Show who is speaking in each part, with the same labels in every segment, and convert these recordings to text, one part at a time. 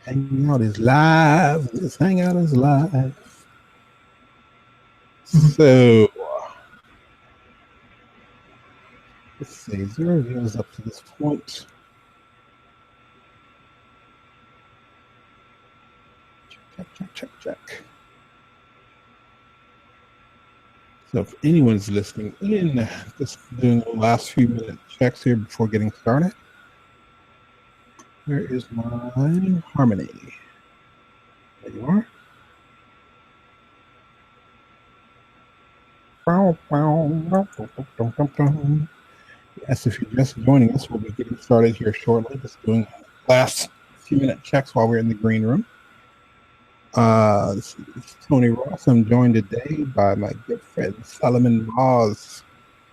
Speaker 1: Hanging out is live. This hangout is live. So let's see. 0 views up to this point. Check. So if anyone's listening in, just doing the last few minute checks here before getting started. Where is my harmony? There you are. Yes, if you're just joining us, we'll be getting started here shortly. Just doing last few minute checks while we're in the green room. This is Tony Ross. I'm joined today by my good friend Solomon Moz.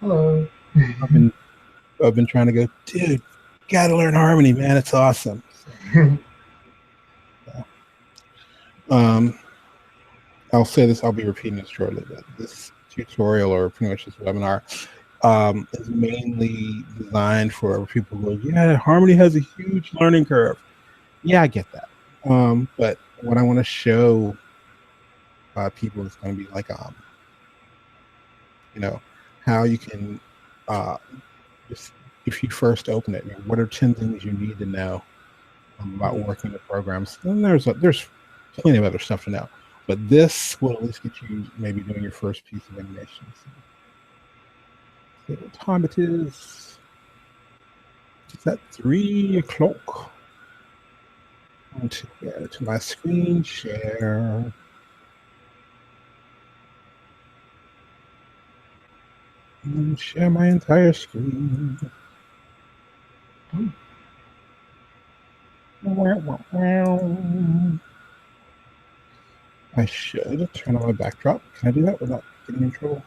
Speaker 2: Hello.
Speaker 1: I've been trying to go, dude, gotta learn harmony, man. It's awesome. I'll say this, I'll be repeating it shortly, but this tutorial or pretty much this webinar is mainly designed for people who go, yeah, harmony has a huge learning curve. Yeah, I get that. But what I want to show people is going to be like, how you can, just if you first open it, what are 10 things you need to know about working with programs? And there's plenty of other stuff to know, but this will at least get you maybe doing your first piece of animation. So what time it is? It's at 3 o'clock. To my screen share. And share my entire screen. I should turn on my backdrop. Can I do that without getting in trouble?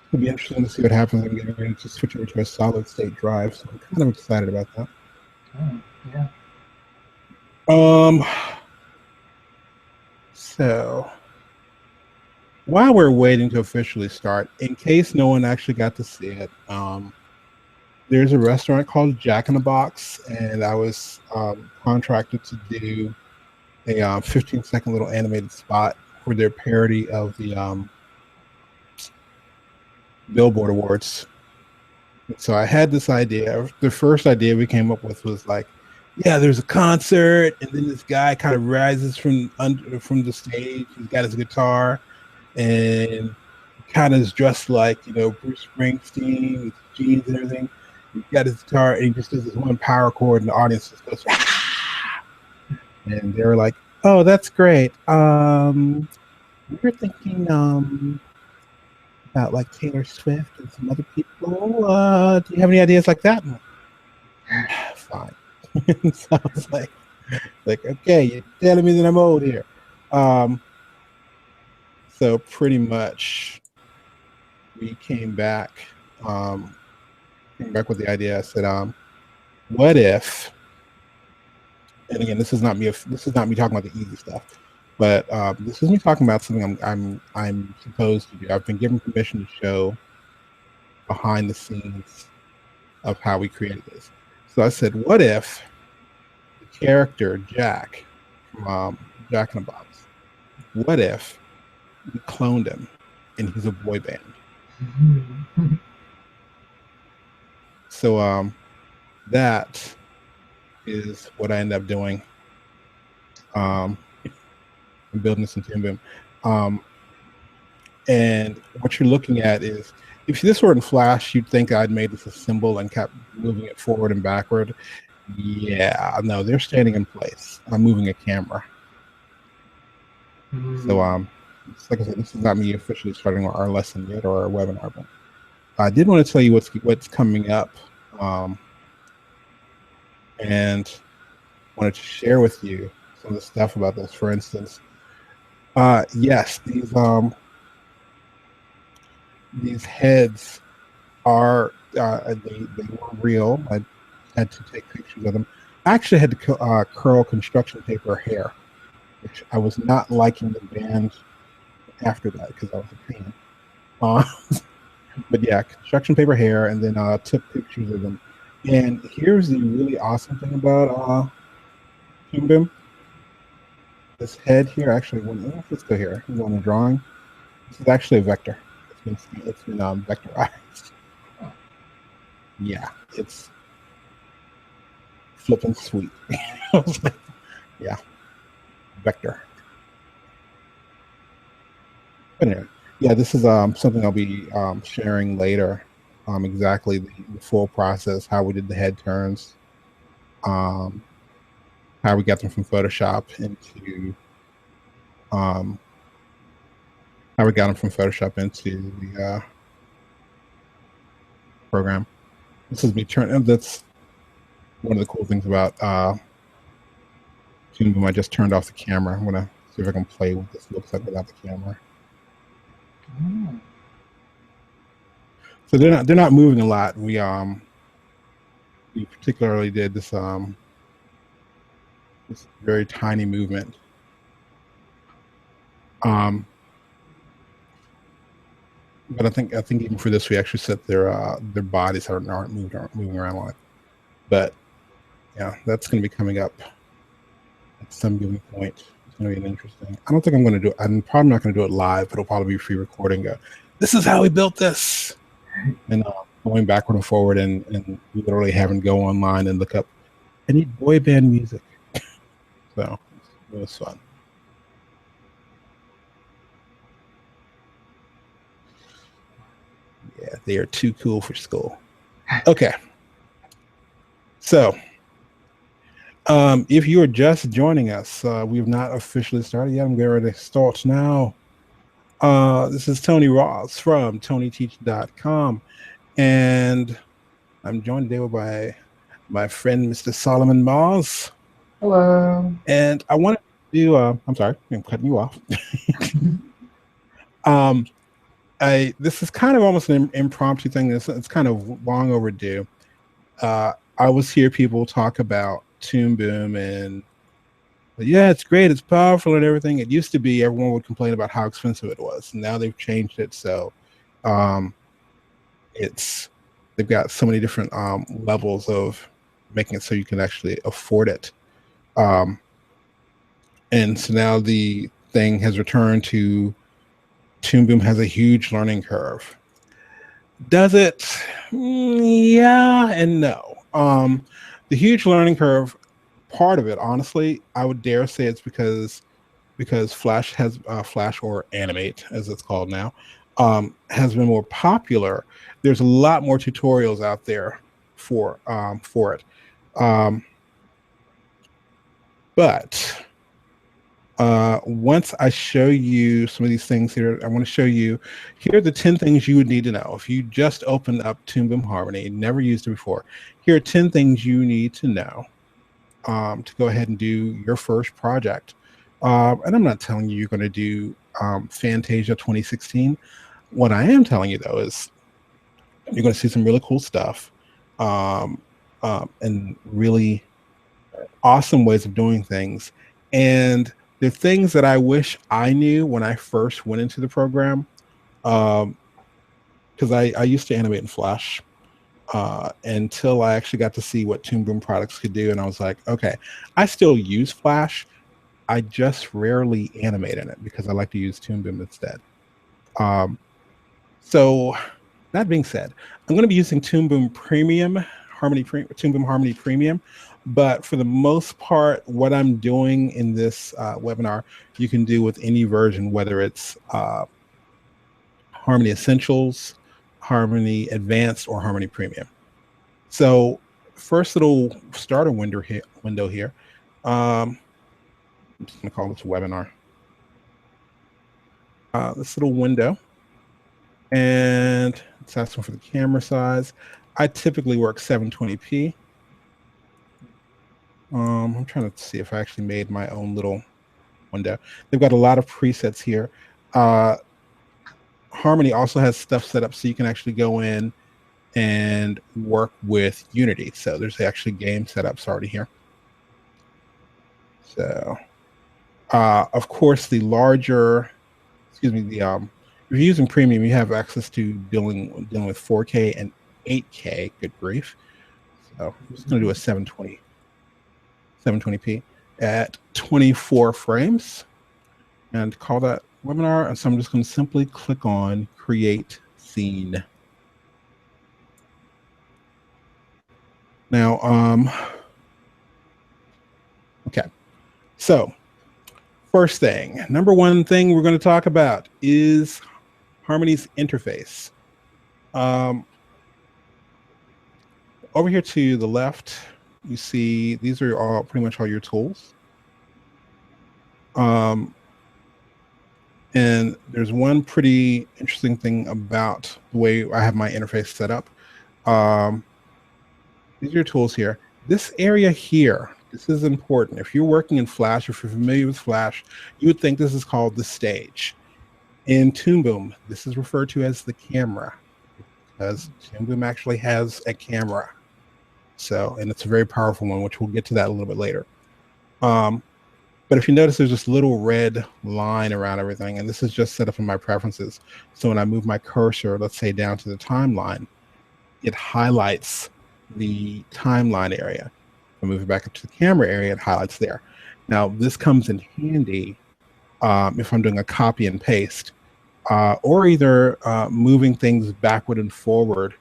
Speaker 1: It'll be interesting to see what happens. I'm getting ready to switch over to a solid state drive, so I'm kind of excited about that.
Speaker 2: Yeah.
Speaker 1: So while we're waiting to officially start, in case no one actually got to see it, there's a restaurant called Jack in the Box, and I was contracted to do a 15-second little animated spot for their parody of the Billboard Awards. So I had this idea. The first idea we came up with was like, yeah, there's a concert, and then this guy kind of rises from the stage. He's got his guitar, and kind of is dressed like, Bruce Springsteen with jeans and everything. He's got his guitar, and he just does this one power chord, and the audience just goes, ah! And they were like, "Oh, that's great. We were thinking about like Taylor Swift and some other people. Do you have any ideas like that?" Fine. So I was like, okay, you're telling me that I'm old here. So pretty much we came back with the idea. I said, what if, and again, this is not me talking about the easy stuff, but this is me talking about something I'm supposed to do. I've been given permission to show behind the scenes of how we created this. So I said, what if the character Jack from Jack in the Box, what if we cloned him and he's a boy band? So that is what I ended up doing. I'm building this in Toon Boom. And what you're looking at is, if this were in Flash, you'd think I'd made this a symbol and kept moving it forward and backward. Yeah, no, they're standing in place. I'm moving a camera. So like I said, this is not me officially starting our lesson yet or our webinar, but I did want to tell you what's coming up, and wanted to share with you some of the stuff about this. For instance, yes, these heads are they were real. I had to take pictures of them. I actually had to curl construction paper hair, which I was not liking the band after that because I was a pain. But yeah, construction paper hair, and then took pictures of them. And here's the really awesome thing about Toon Boom. This head here, actually, let's go here. Go on the drawing. This is actually a vector. It's been vectorized. Yeah, it's flipping sweet. Yeah, vector. But anyway, yeah, this is something I'll be sharing later. Exactly the full process, how we did the head turns, um, how we got them from Photoshop into um, how we got them from Photoshop into the program. This is me turning. That's one of the cool things about Toon Boom. I just turned off the camera. I'm gonna see if I can play what this looks like without the camera.
Speaker 2: Mm.
Speaker 1: So they're not moving a lot. We particularly did this very tiny movement. But I think even for this we actually set their bodies aren't moving around a lot. But yeah, that's going to be coming up at some given point. It's going to be an interesting. I don't think I'm going to do it. I'm probably not going to do it live, but it'll probably be free recording. This is how we built this, and going backward and forward, and literally having to go online and look up. I need boy band music, so it was fun. Yeah, they are too cool for school. Okay, so if you are just joining us, we have not officially started yet. I'm getting ready to start now. This is Tony Ross from TonyTeach.com, and I'm joined today by my friend, Mr. Solomon Mars.
Speaker 2: Hello.
Speaker 1: And I wanted to do, I'm sorry, I'm cutting you off. This is kind of almost an impromptu thing. It's kind of long overdue. I always hear people talk about Toon Boom and yeah, it's great, it's powerful and everything. It used to be everyone would complain about how expensive it was. Now they've changed it, so um, it's they've got so many different levels of making it so you can actually afford it. Um, and so now the thing has returned to Toon Boom has a huge learning curve. Does it? Yeah and no. The huge learning curve, part of it, honestly, I would dare say it's because Flash or Animate as it's called now has been more popular. There's a lot more tutorials out there for it. Um, but once I show you some of these things here, I want to show you here are the 10 things you would need to know. If you just opened up Toon Boom Harmony, never used it before, here are 10 things you need to know to go ahead and do your first project. And I'm not telling you you're going to do Fantasia 2016. What I am telling you, though, is you're going to see some really cool stuff um, and really awesome ways of doing things. And the things that I wish I knew when I first went into the program, because I used to animate in Flash until I actually got to see what Toon Boom products could do. And I was like, okay, I still use Flash. I just rarely animate in it because I like to use Toon Boom instead. Um, so that being said, I'm going to be using Toon Boom Premium, Toon Boom Harmony Premium. But for the most part, what I'm doing in this webinar, you can do with any version, whether it's Harmony Essentials, Harmony Advanced, or Harmony Premium. So first little starter window here. I'm just going to call this webinar. This little window, and it's asking for the camera size. I typically work 720p. I'm trying to see if I actually made my own little window. They've got a lot of presets here. Harmony also has stuff set up so you can actually go in and work with Unity. So there's actually game setups already here. So, of course, if you're using Premium, you have access to dealing with 4K and 8K. Good grief! So I'm just going to do a 720p at 24 frames and call that webinar. And so I'm just going to simply click on create scene. Now, okay. So first thing, number one thing we're going to talk about is Harmony's interface. Over here to the left, you see these are all pretty much all your tools. And there's one pretty interesting thing about the way I have my interface set up. These are your tools here. This area here, this is important. If you're working in Flash, if you're familiar with Flash, you would think this is called the stage. In Toon Boom, this is referred to as the camera, because Toon Boom actually has a camera. So, and it's a very powerful one, which we'll get to that a little bit later. But if you notice, there's this little red line around everything, and this is just set up in my preferences. So when I move my cursor, let's say down to the timeline, it highlights the timeline area. If I move it back up to the camera area, it highlights there. Now, this comes in handy if I'm doing a copy and paste, or either moving things backward and forward.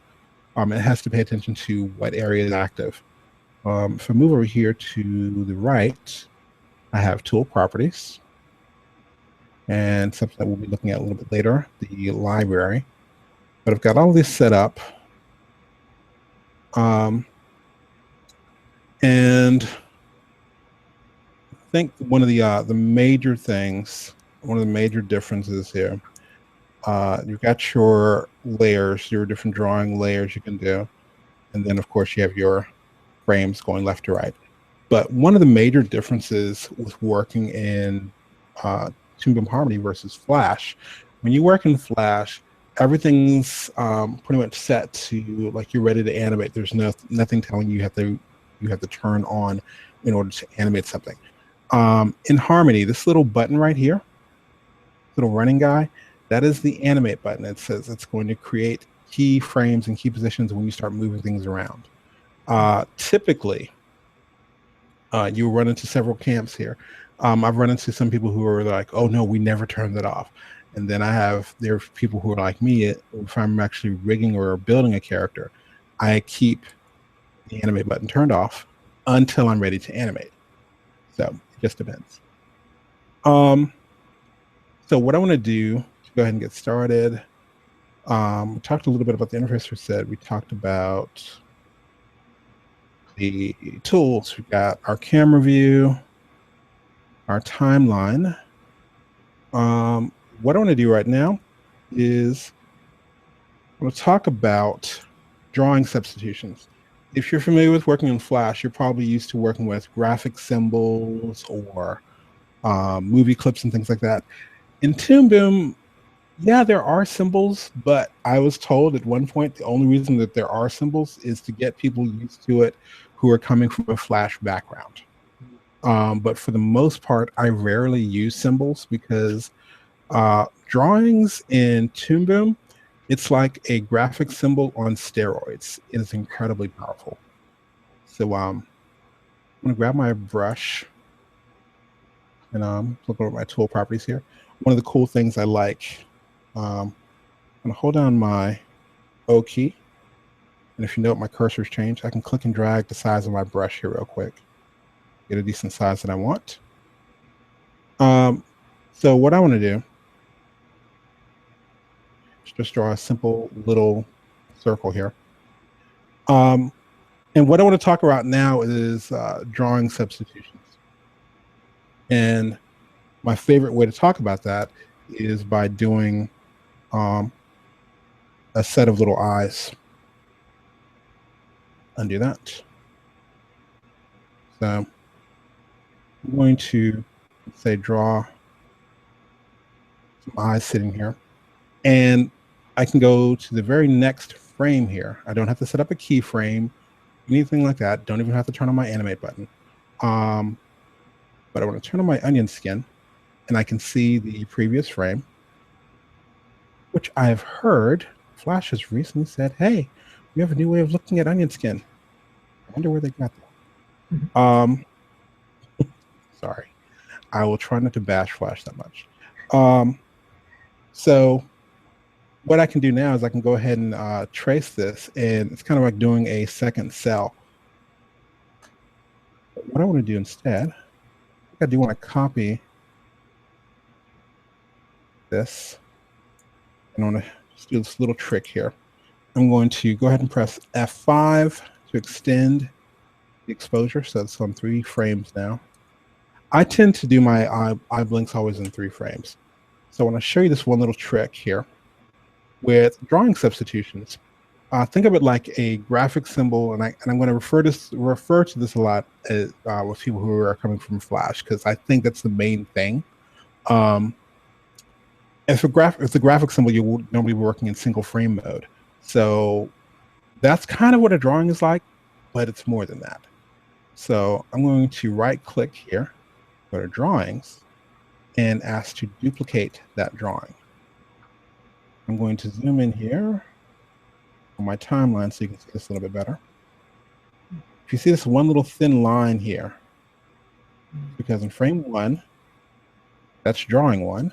Speaker 1: It has to pay attention to what area is active. If I move over here to the right, I have tool properties and something that we'll be looking at a little bit later, the library. But I've got all this set up. And I think one of the major things, one of the major differences here, you've got your layers, your different drawing layers you can do. And then, of course, you have your frames going left to right. But one of the major differences with working in Toon Boom Harmony versus Flash, when you work in Flash, everything's pretty much set to like you're ready to animate. There's nothing telling you you have to turn on in order to animate something. In Harmony, this little button right here, little running guy, that is the animate button. It says it's going to create key frames and key positions when you start moving things around. Typically, you run into several camps here. I've run into some people who are like, oh no, we never turned it off. And then there are people who are like me. If I'm actually rigging or building a character, I keep the animate button turned off until I'm ready to animate. So it just depends. So what I want to do to go ahead and get started, we talked a little bit about the interface we said. We talked about the tools. We've got our camera view, our timeline. What I want to do right now is I'm going to talk about drawing substitutions. If you're familiar with working in Flash, you're probably used to working with graphic symbols or movie clips and things like that. In Toon Boom, yeah, there are symbols, but I was told at one point the only reason that there are symbols is to get people used to it who are coming from a Flash background. But for the most part, I rarely use symbols because drawings in Toon Boom, it's like a graphic symbol on steroids. It is incredibly powerful. So I'm going to grab my brush and look over my tool properties here. One of the cool things I like, I'm going to hold down my O key. And if you note my cursor's changed, I can click and drag the size of my brush here real quick. Get a decent size that I want. So what I want to do is just draw a simple little circle here. And what I want to talk about now is drawing substitutions. And my favorite way to talk about that is by doing a set of little eyes. Undo that. So I'm going to say draw some eyes sitting here. And I can go to the very next frame here. I don't have to set up a keyframe, anything like that. Don't even have to turn on my animate button. But I want to turn on my onion skin and I can see the previous frame, which I've heard Flash has recently said, hey, we have a new way of looking at onion skin. wonder where they got
Speaker 2: Mhm.
Speaker 1: that. Sorry. I will try not to bash Flash that much. So what I can do now is I can go ahead and trace this, and it's kind of like doing a second cell. But what I want to do instead, I do want to copy this. And I want to just do this little trick here. I'm going to go ahead and press F5 to extend the exposure. So it's on 3 frames now. I tend to do my eye blinks always in 3 frames. So I want to show you this one little trick here with drawing substitutions. Think of it like a graphic symbol, and I'm going to refer to this a lot with people who are coming from Flash, because I think that's the main thing. If the graphic symbol, you will normally be working in single frame mode. So that's kind of what a drawing is like, but it's more than that. So I'm going to right click here, go to drawings, and ask to duplicate that drawing. I'm going to zoom in here on my timeline so you can see this a little bit better. If you see this one little thin line here, because in frame 1, that's drawing 1. In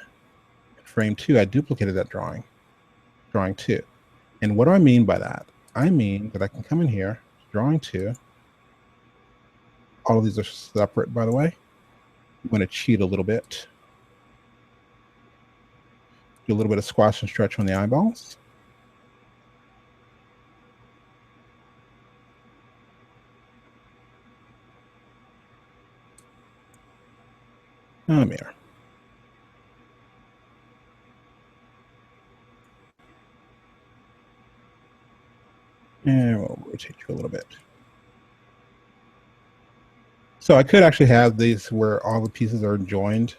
Speaker 1: frame 2, I duplicated that drawing 2. And what do I mean by that? I mean that I can come in here, drawing 2. All of these are separate, by the way. I'm going to cheat a little bit. Do a little bit of squash and stretch on the eyeballs. Come here. And we'll rotate you a little bit. So I could actually have these where all the pieces are joined,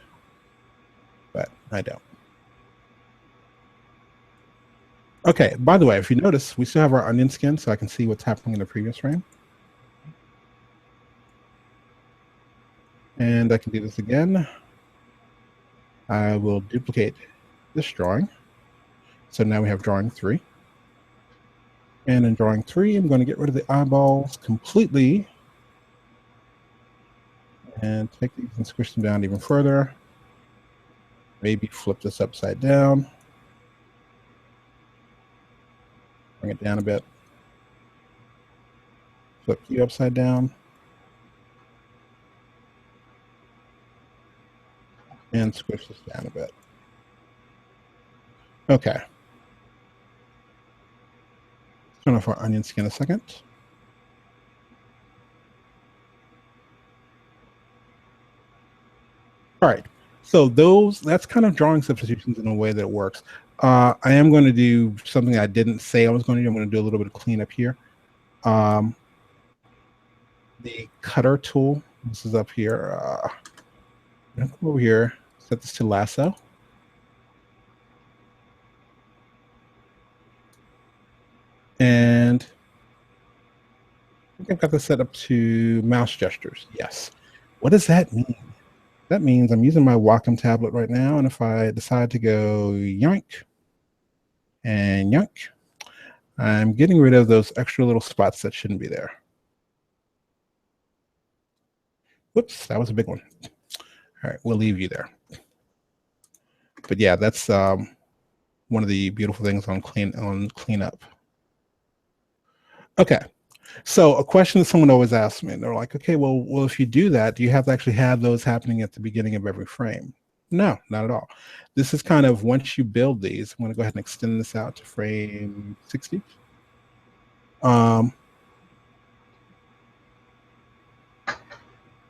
Speaker 1: but I don't. Okay, by the way, if you notice, we still have our onion skin, so I can see what's happening in the previous frame. And I can do this again. I will duplicate this drawing. So now we have drawing 3. And in drawing 3, I'm going to get rid of the eyeballs completely and take these and squish them down even further. Maybe flip this upside down. Bring it down a bit. Flip you upside down. And squish this down a bit. Okay. Turn off our onion skin a second. All right. So that's kind of drawing substitutions in a way that it works. I am going to do something I didn't say I was going to do. I'm going to do a little bit of cleanup here. The cutter tool, this is up here. I'm going to come over here, set this to lasso. And I think I've got this set up to mouse gestures. Yes. What does that mean? That means I'm using my Wacom tablet right now, and if I decide to go yoink and yoink, I'm getting rid of those extra little spots that shouldn't be there. Whoops, that was a big one. All right, we'll leave you there. But yeah, that's one of the beautiful things on cleanup. Okay. So a question that someone always asks me, they're like, okay, well, if you do that, do you have to actually have those happening at the beginning of every frame? No, not at all. This is kind of, once you build these, I'm going to go ahead and extend this out to frame 60.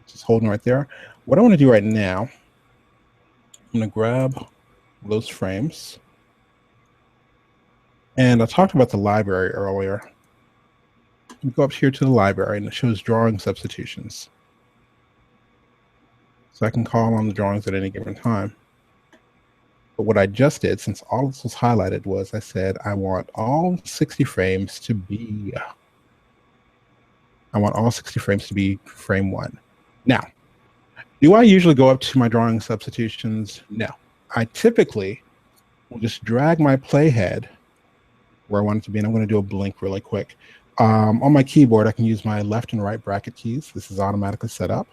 Speaker 1: Just holding right there. What I want to do right now, I'm going to grab those frames. And I talked about the library earlier. We go up here to the library, and it shows drawing substitutions. So I can call on the drawings at any given time. But what I just did, since all this was highlighted, was I said, I want all 60 frames to be, frame 1. Now, do I usually go up to my drawing substitutions? No. I typically will just drag my playhead where I want it to be, and I'm going to do a blink really quick. On my keyboard, I can use my left and right bracket keys. This is automatically set up.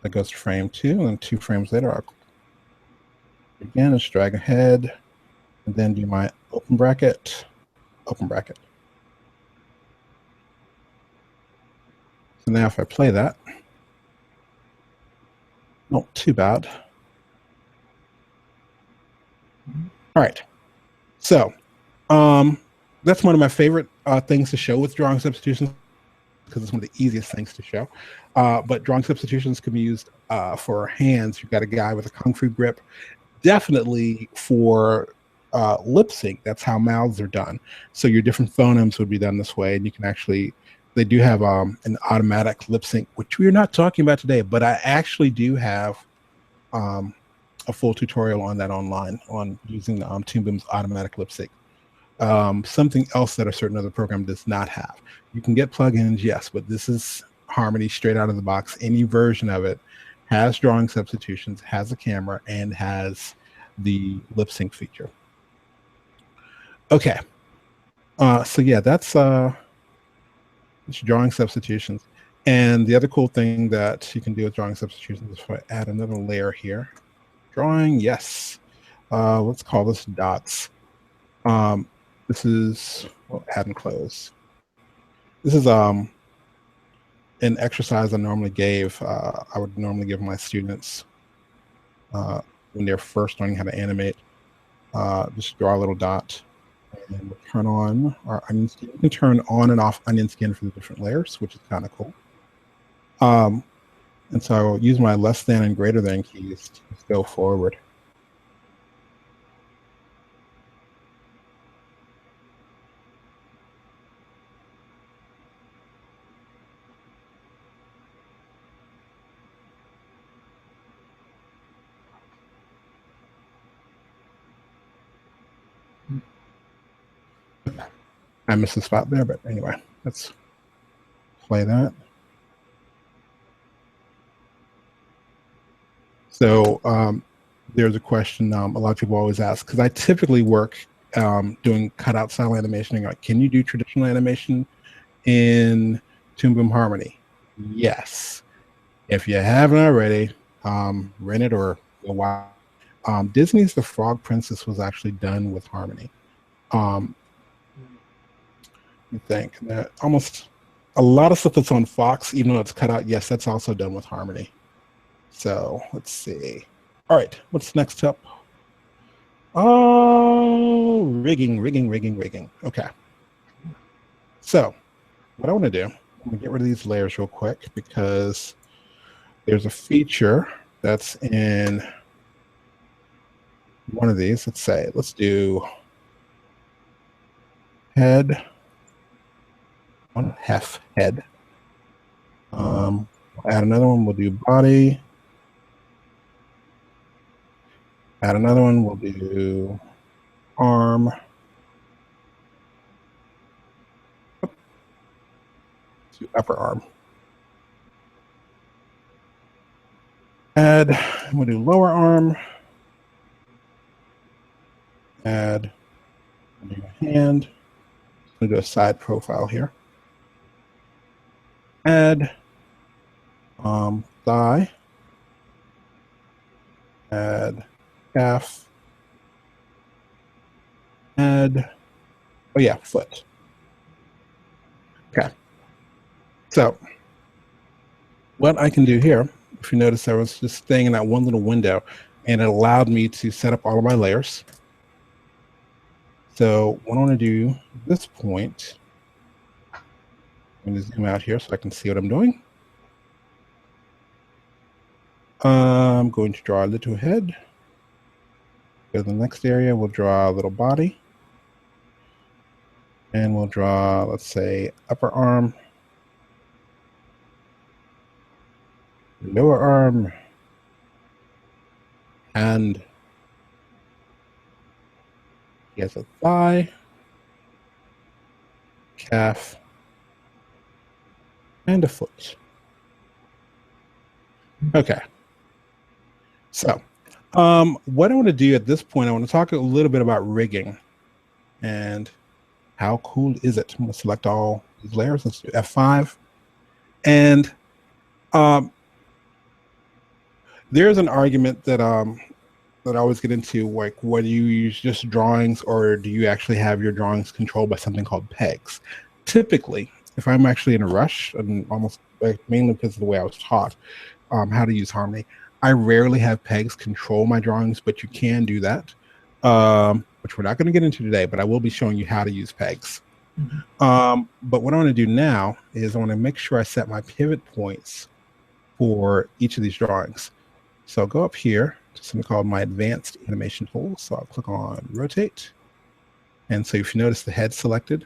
Speaker 1: That goes to frame 2, and 2 frames later, I'll again just drag ahead, and then do my open bracket, open bracket. So now if I play that, not too bad. All right, so that's one of my favorite things to show with drawing substitutions, because it's one of the easiest things to show. But drawing substitutions can be used for hands. You've got a guy with a kung fu grip. Definitely for lip sync, that's how mouths are done. So your different phonemes would be done this way, and you can actually, they do have an automatic lip sync, which we are not talking about today, but I actually do have a full tutorial on that online on using Toon Boom's automatic lip sync. Something else that a certain other program does not have. You can get plugins, yes, but this is Harmony straight out of the box. Any version of it has drawing substitutions, has a camera, and has the lip sync feature. Okay, so yeah, that's drawing substitutions. And the other cool thing that you can do with drawing substitutions is if I add another layer here. Drawing, yes. Let's call this dots. This is, well, add and close. This is an exercise I normally gave. I would normally give my students when they're first learning how to animate. Just draw a little dot, and we'll turn on our onion skin. You can turn on and off onion skin for the different layers, which is kind of cool. And so I will use my less than and greater than keys to just go forward. I missed a spot there, but anyway, let's play that. So there's a question a lot of people always ask, because I typically work doing cutout style animation. Like, can you do traditional animation in Toon Boom Harmony? Yes. If you haven't already, rent it or go watch. Disney's The Frog Princess was actually done with Harmony. You think that almost a lot of stuff that's on Fox, even though it's cut out, yes, that's also done with Harmony. So let's see. All right, what's next up? Oh, rigging. Okay. So what I want to do, I'm going to get rid of these layers real quick, because there's a feature that's in one of these. Let's do head, one half head. We'll add another one, we'll do body. Add another one, we'll do arm. To upper arm. Add, we'll do lower arm. Add, we'll do a hand. We'll do a side profile here. Add thigh. Add calf. Add, oh yeah, foot. Okay. So what I can do here, if you notice, I was just staying in that one little window, and it allowed me to set up all of my layers. So what I want to do at this point, I'm going to zoom out here so I can see what I'm doing. I'm going to draw a little head. Go to the next area, we'll draw a little body. And we'll draw, let's say, upper arm, lower arm, and he has a thigh, calf, and a foot. Okay. So what I want to do at this point, I want to talk a little bit about rigging. And how cool is it? I'm going to select all these layers. Let's do F5. And there's an argument that I always get into, like, whether you use just drawings or do you actually have your drawings controlled by something called pegs. Typically, if I'm actually in a rush, and almost like, mainly because of the way I was taught how to use Harmony, I rarely have pegs control my drawings, but you can do that, which we're not going to get into today, but I will be showing you how to use pegs. But what I want to do now is I want to make sure I set my pivot points for each of these drawings. So I'll go up here to something called my advanced animation tool. So I'll click on rotate. And so if you notice the head selected,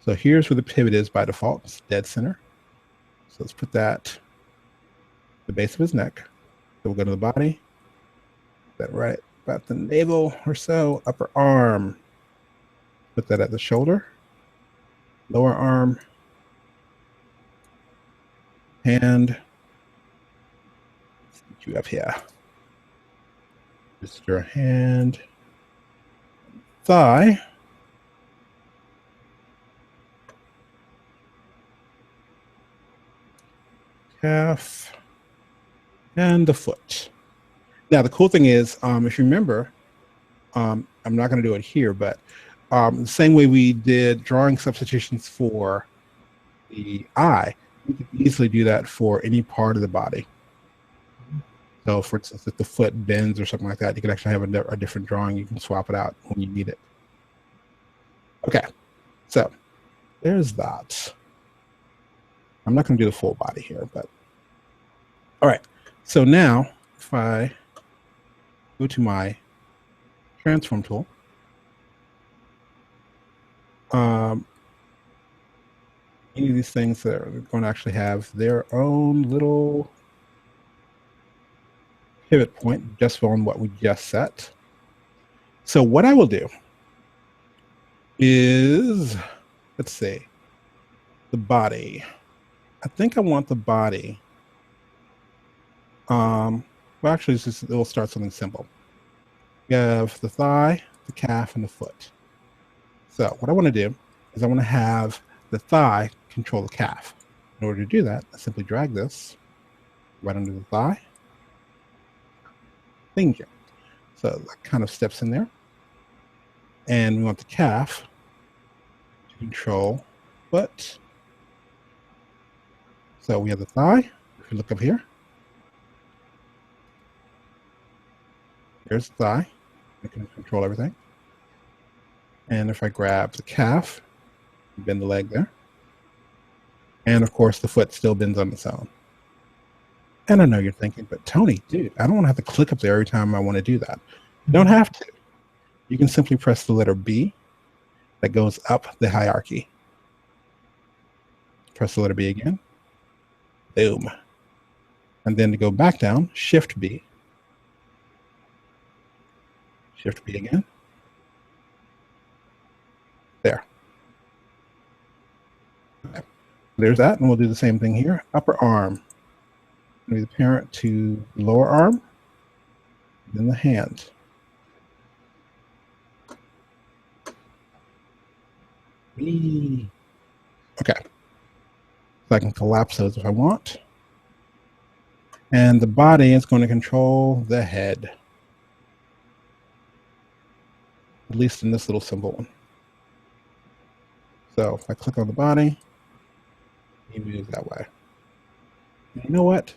Speaker 1: so here's where the pivot is by default. It's dead center. So let's put that at the base of his neck. So we'll go to the body, that right about the navel or so, upper arm, put that at the shoulder, lower arm, hand, get you up here. Just your hand, thigh, calf, and the foot. Now, the cool thing is, if you remember, I'm not going to do it here, but the same way we did drawing substitutions for the eye, you can easily do that for any part of the body. So, for instance, if the foot bends or something like that, you can actually have a different drawing. You can swap it out when you need it. Okay, so there's that. I'm not going to do the full body here, but all right. So now, if I go to my transform tool, any of these things that are going to actually have their own little pivot point just on what we just set. So what I will do is, let's see, the body. I think I want the body. Well, actually, it'll start something simple. We have the thigh, the calf, and the foot. So what I want to do is I want to have the thigh control the calf. In order to do that, I simply drag this right under the thigh. Thank you. So that kind of steps in there. And we want the calf to control foot. So we have the thigh. If you look up here, there's the thigh. It can control everything. And if I grab the calf, bend the leg there. And of course, the foot still bends on its own. And I know you're thinking, but Tony, dude, I don't want to have to click up there every time I want to do that. You don't have to. You can simply press the letter B that goes up the hierarchy. Press the letter B again. Boom. And then to go back down, Shift B. Shift B again. There. Okay. There's that, and we'll do the same thing here. Upper arm. Be the parent to the lower arm, then the hand. Okay. So I can collapse those if I want. And the body is going to control the head. At least in this little symbol one. So if I click on the body, he moves that way. And you know what?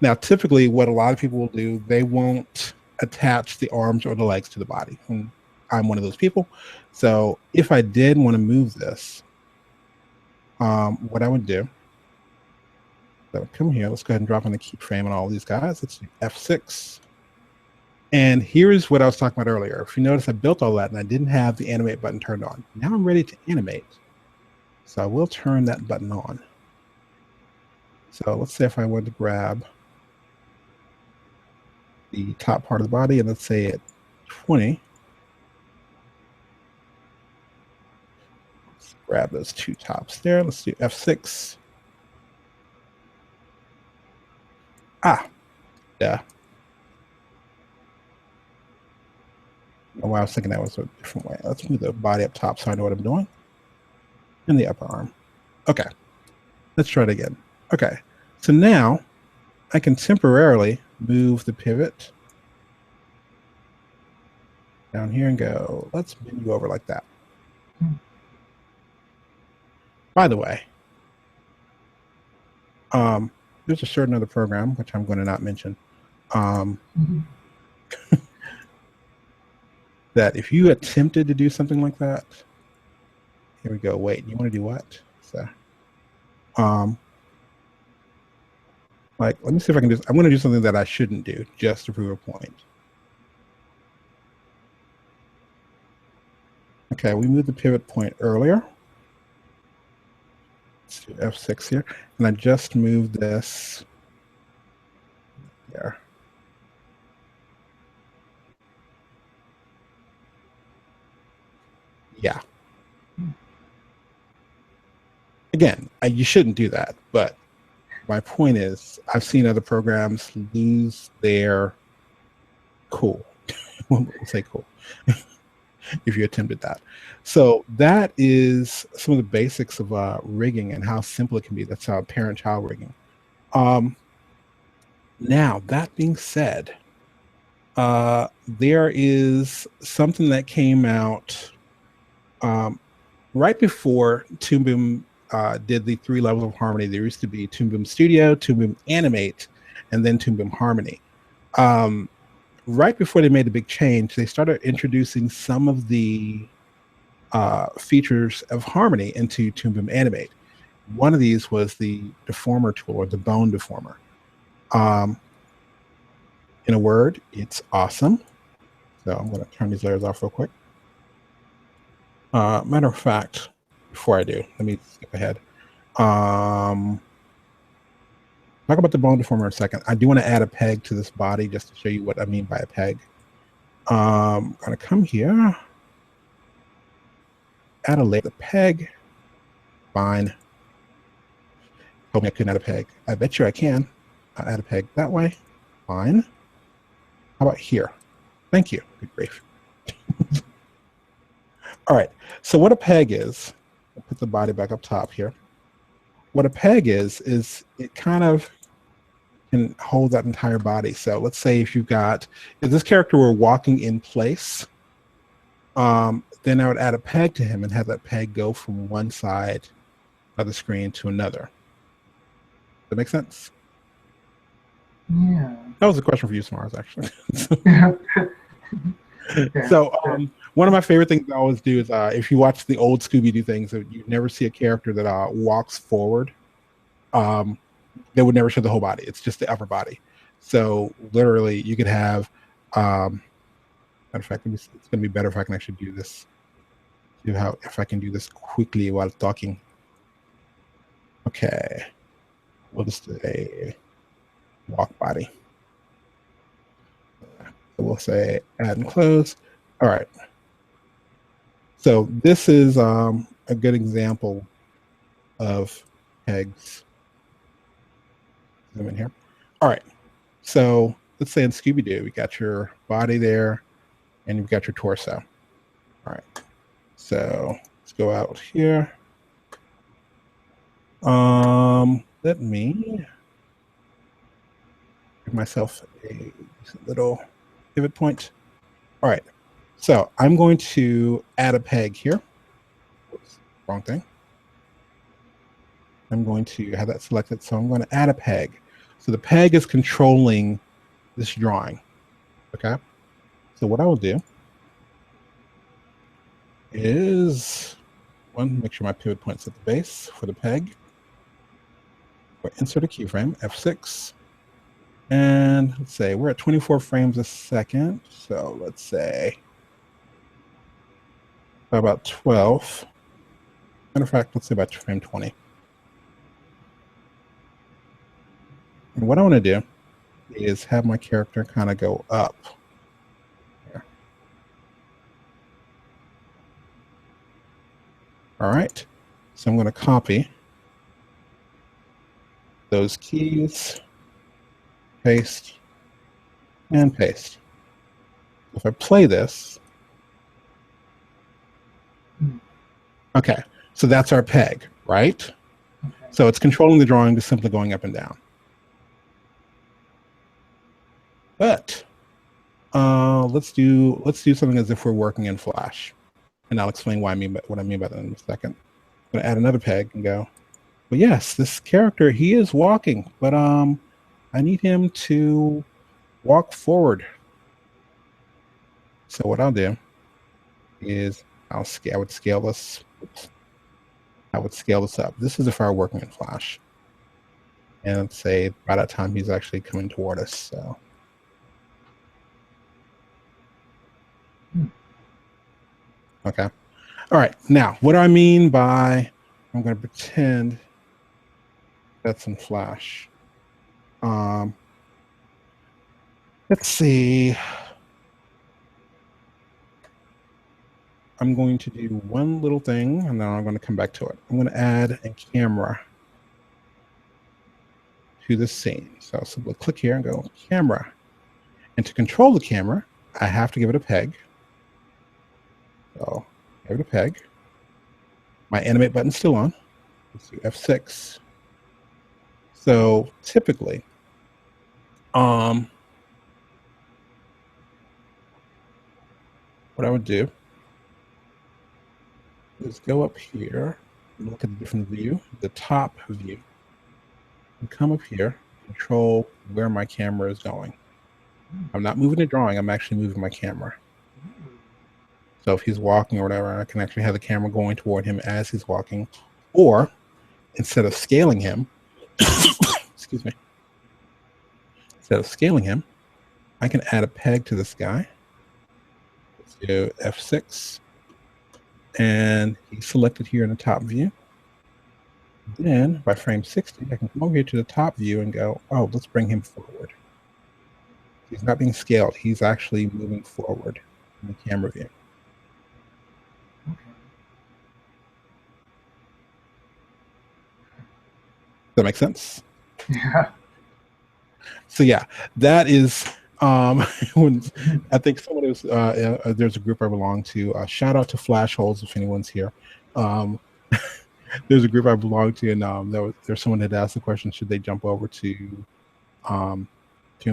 Speaker 1: Now, typically what a lot of people will do, they won't attach the arms or the legs to the body. And I'm one of those people. So if I did want to move this, what I would do, so come here, let's go ahead and drop in the keyframe on all these guys. Let's do F6. And here's what I was talking about earlier. If you notice, I built all that and I didn't have the animate button turned on. Now I'm ready to animate. So I will turn that button on. So let's say if I wanted to grab the top part of the body, and let's say at 20. Let's grab those two tops there. Let's do F6. Yeah. Oh, I was thinking that was a different way. Let's move the body up top so I know what I'm doing. And the upper arm. Okay. Let's try it again. Okay. So now I can temporarily move the pivot down here and go, let's bend you over like that. By the way, there's a certain other program, which I'm going to not mention, that if you attempted to do something like that, here we go. Wait, you want to do what? So, like, let me see if I can do, I'm going to do something that I shouldn't do just to prove a point. Okay, we moved the pivot point earlier. Let's do F6 here. And I just moved this there. Yeah. Again, you shouldn't do that, but my point is I've seen other programs lose their cool. We'll say cool if you attempted that. So that is some of the basics of rigging and how simple it can be. That's parent-child rigging. Now, that being said, there is something that came out right before Toon Boom did the 3 levels of harmony. There used to be Toon Boom Studio, Toon Boom Animate, and then Toon Boom Harmony. Right before they made the big change, they started introducing some of the features of harmony into Toon Boom Animate. One of these was the deformer tool, or the bone deformer. In a word, it's awesome. So I'm going to turn these layers off real quick. Matter of fact, before I do, let me skip ahead. Talk about the bone deformer in a second. I do want to add a peg to this body just to show you what I mean by a peg. I'm going to come here, add a layer peg. Fine. Told me I couldn't add a peg. I bet you I can. I'll add a peg that way. Fine. How about here? Thank you. Good grief. All right. So what a peg is, I'll put the body back up top here. What a peg is it kind of can hold that entire body. So let's say if this character were walking in place, then I would add a peg to him and have that peg go from one side of the screen to another. Does that make sense?
Speaker 2: Yeah.
Speaker 1: That was a question for you, Smars, actually.
Speaker 2: Okay.
Speaker 1: So one of my favorite things I always do is if you watch the old Scooby-Doo things, you never see a character that walks forward. They would never show the whole body. It's just the upper body. So literally you could have, matter of fact, it's going to be better if I can actually do this. If I can do this quickly while talking. Okay. We'll just do a walk body. So we'll say add and close. All right. So this is a good example of pegs. Zoom in here. All right. So let's say in Scooby-Doo, we got your body there and you've got your torso. All right. So let's go out here. Let me give myself a little pivot point. All right. So I'm going to add a peg here. Oops, wrong thing. I'm going to have that selected. So I'm going to add a peg. So the peg is controlling this drawing. Okay. So what I will do is make sure my pivot point's at the base for the peg. We'll insert a keyframe, F6. And let's say we're at 24 frames a second. So let's say about 12. Matter of fact, let's say about frame 20. And what I want to do is have my character kind of go up here. All right. So I'm going to copy those keys, paste, and paste. If I play this, Okay, so that's our peg, right?
Speaker 2: Okay.
Speaker 1: So it's controlling the drawing, just simply going up and down. But let's do something as if we're working in Flash, and I'll explain what I mean by that in a second. I'm gonna add another peg and go. Well, yes, this character, he is walking, but I need him to walk forward. So what I'll do is I would scale this. Oops, I would scale this up. This is if I were working in Flash, and let's say by that time he's actually coming toward us. So. Okay. All right. Now, what do I mean by I'm going to pretend that's in Flash? Let's see. I'm going to do one little thing, and then I'm going to come back to it. I'm going to add a camera to this scene. So I'll simply click here and go camera. And to control the camera, I have to give it a peg. So give it a peg. My animate button's still on. Let's do F6. So typically, what I would do is go up here and look at the different view, the top view, and come up here, control where my camera is going. I'm not moving the drawing, I'm actually moving my camera. So if he's walking or whatever, I can actually have the camera going toward him as he's walking. Or instead of scaling him, excuse me, instead of scaling him, I can add a peg to this guy. Let's do F6. And he's selected here in the top view. Then by frame 60, I can come over here to the top view and go, oh, let's bring him forward. He's not being scaled. He's actually moving forward in the camera view.
Speaker 2: Okay.
Speaker 1: Does that make sense?
Speaker 2: Yeah.
Speaker 1: So yeah, that is when I think someone was there's a group I belong to. Shout out to Flash Holes if anyone's here. There's a group I belong to, and there's someone that asked the question: should they jump over to Toon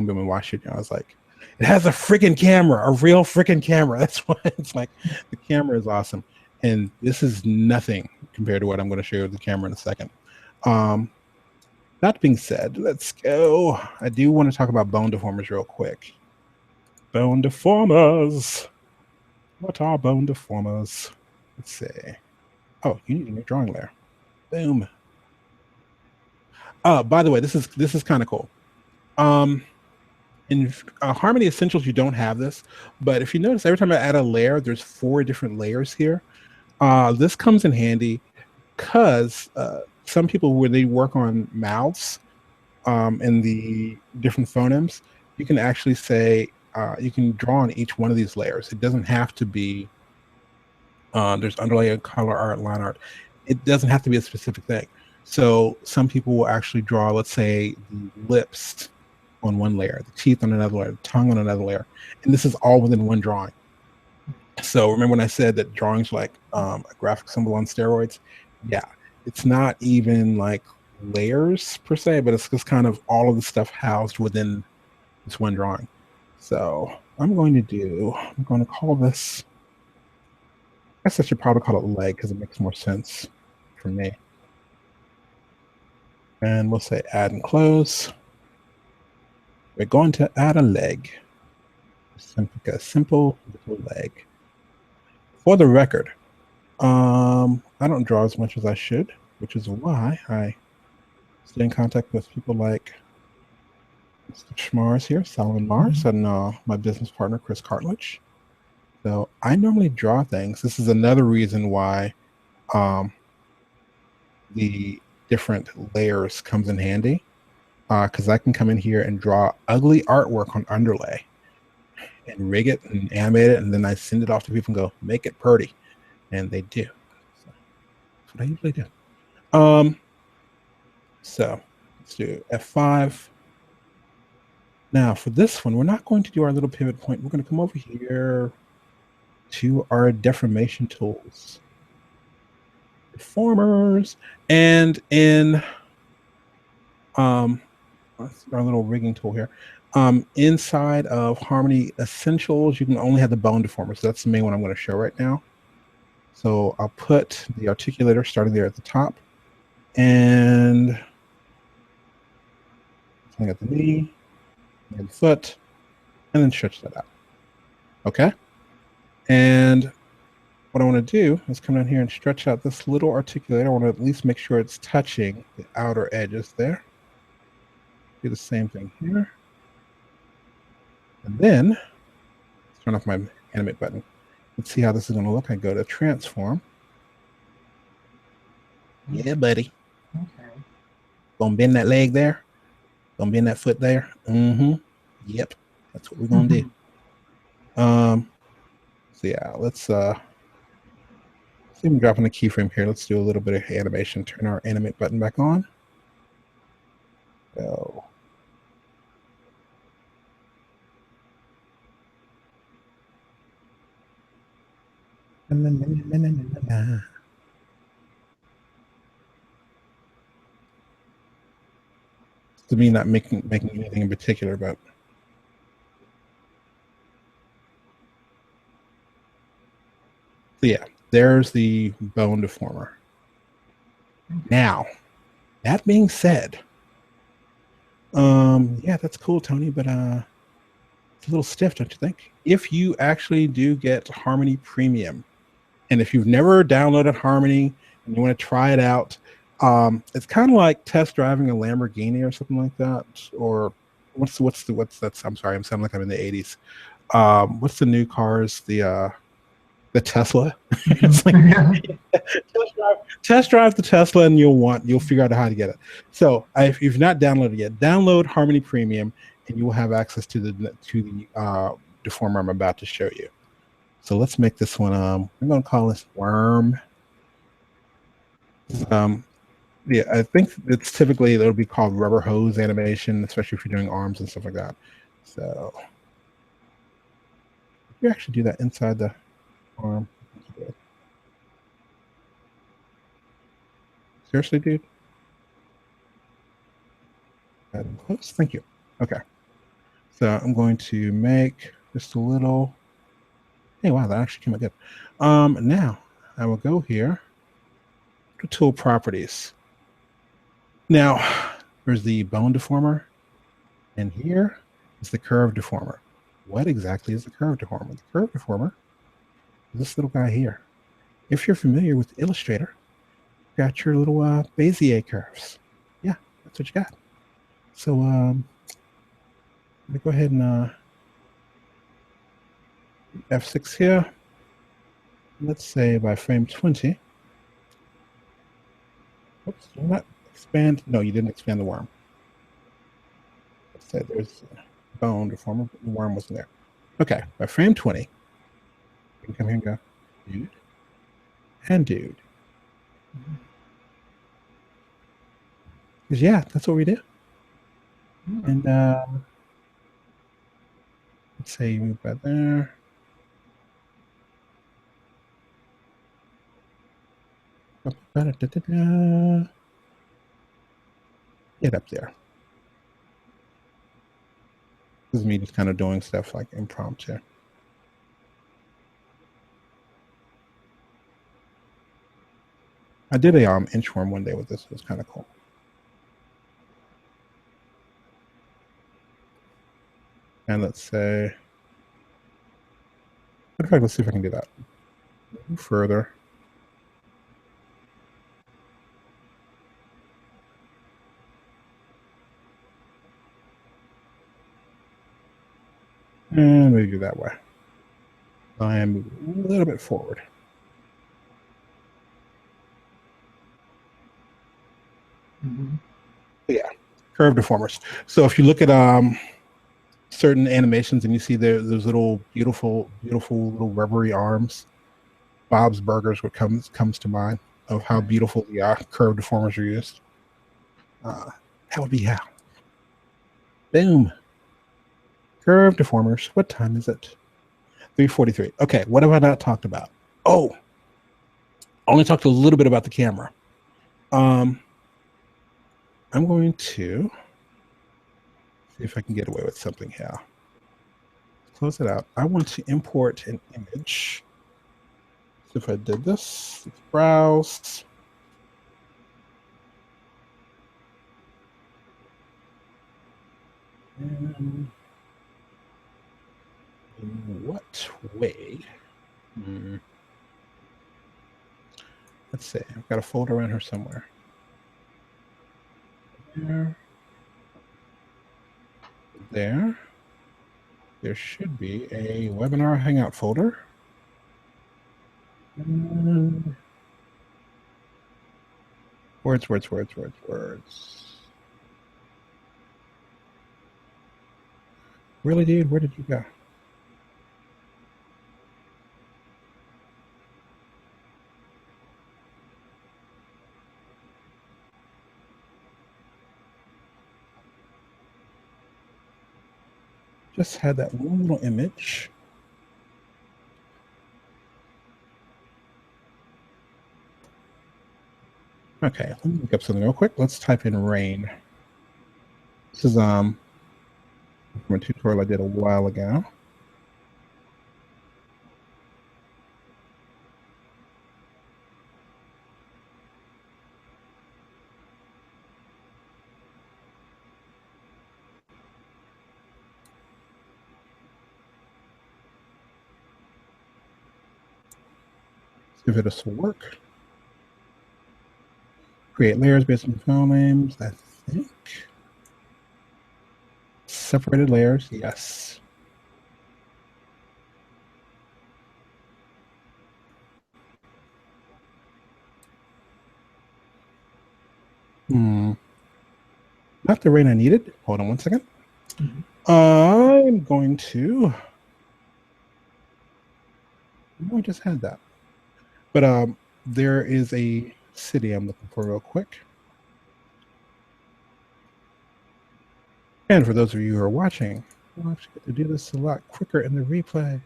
Speaker 1: Boom and watch it? And I was like, it has a freaking camera, a real freaking camera. That's why it's like the camera is awesome, and this is nothing compared to what I'm going to show you with the camera in a second. That being said, let's go. I do want to talk about bone deformers real quick. Bone deformers. What are bone deformers? Let's see. Oh, you need a new drawing layer. Boom. By the way, this is kind of cool. In Harmony Essentials, you don't have this, but if you notice, every time I add a layer, there's 4 different layers here. This comes in handy because some people, when they work on mouths and the different phonemes, you can actually say, you can draw on each one of these layers. It doesn't have to be, there's underlay, color art, line art. It doesn't have to be a specific thing. So some people will actually draw, let's say, the lips on one layer, the teeth on another layer, the tongue on another layer. And this is all within one drawing. So remember when I said that drawings like a graphic symbol on steroids? Yeah. It's not even like layers per se, but it's just kind of all of the stuff housed within this one drawing. So I'm going to call this, I guess I should probably call it leg because it makes more sense for me. And we'll say add and close. We're going to add a leg, a simple little leg. For the record, I don't draw as much as I should, which is why I stay in contact with people like Mr. Schmars here, Solomon Mars, and my business partner, Chris Cartledge. So I normally draw things. This is another reason why the different layers comes in handy, because I can come in here and draw ugly artwork on underlay and rig it and animate it, and then I send it off to people and go, make it pretty. And they do. So that's what I usually do. So let's do F5. Now for this one, we're not going to do our little pivot point. We're going to come over here to our deformation tools. deformers, and in our little rigging tool here. Inside of Harmony Essentials, you can only have the bone deformers. So that's the main one I'm going to show right now. So I'll put the articulator starting there at the top, and I got the knee, and the foot, and then stretch that out. Okay. And what I want to do is come down here and stretch out this little articulator. I want to at least make sure it's touching the outer edges there. Do the same thing here. And then let's turn off my animate button. Let's see how this is going to look. I go to transform. Yeah, buddy.
Speaker 2: Okay.
Speaker 1: Gonna bend that leg there. Gonna bend that foot there. Mm-hmm. Yep. That's what we're gonna do. So yeah, let's see I'm dropping the keyframe here. Let's do a little bit of animation. Turn our animate button back on. Go. To me, not making anything in particular, but so yeah, there's the bone deformer. Now, that being said, yeah, that's cool, Tony, but it's a little stiff, don't you think? If you actually do get Harmony Premium, and if you've never downloaded Harmony and you want to try it out, it's kind of like test driving a Lamborghini or something like that. Or what's that's? I'm sorry, I'm sounding like I'm in the 80s. What's the new cars? The Tesla. It's like test drive the Tesla, and you'll figure out how to get it. So if you've not downloaded yet, download Harmony Premium, and you will have access to the deformer I'm about to show you. So let's make this one. I'm going to call this Worm. Yeah, I think it's typically it'll be called rubber hose animation, especially if you're doing arms and stuff like that. So you actually do that inside the arm. Seriously, dude? Close. Thank you. Okay. So I'm going to make just a little. Hey, wow, that actually came out good. Now I will go here to tool properties. Now there's the bone deformer, and here is the curve deformer. What exactly is the curve deformer? The curve deformer is this little guy here. If you're familiar with Illustrator, you got your little Bezier curves. Yeah, that's what you got. So let me go ahead and F6 here. Let's say by frame 20. Oops, did not expand. No, you didn't expand the worm. Let's say there's a bone deformer, but the worm wasn't there. Okay, by frame 20, you can come here and go, dude, and dude. Because yeah, that's what we do. And let's say you move by there. Get up there. This is me just kind of doing stuff like impromptu. I did a inchworm one day with this. It was kind of cool. And let's say, matter of fact, let's see if I can do that. Move further. And maybe do that way. I am moving a little bit forward. Yeah, curve deformers. So if you look at certain animations and you see those little beautiful little rubbery arms, Bob's Burgers what comes to mind of how beautiful the curve deformers are used. That would be how. Boom. Curve deformers. What time is it? 3:43. Okay, what have I not talked about? Oh, I only talked a little bit about the camera. I'm going to see if I can get away with something here. Close it out. I want to import an image. So if I did this, let's browse. And in what way? Let's see. I've got a folder around here somewhere. There. There should be a webinar hangout folder. Words. Really, dude? Where did you go? Just had that one little image. Okay, let me look up something real quick. Let's type in rain. This is from a tutorial I did a while ago. See if this will work. Create layers based on file names, I think. Separated layers, yes. Not the rain I needed. Hold on one second. I'm going to. I just had that. But there is a city I'm looking for real quick. And for those of you who are watching, we'll actually get to do this a lot quicker in the replay.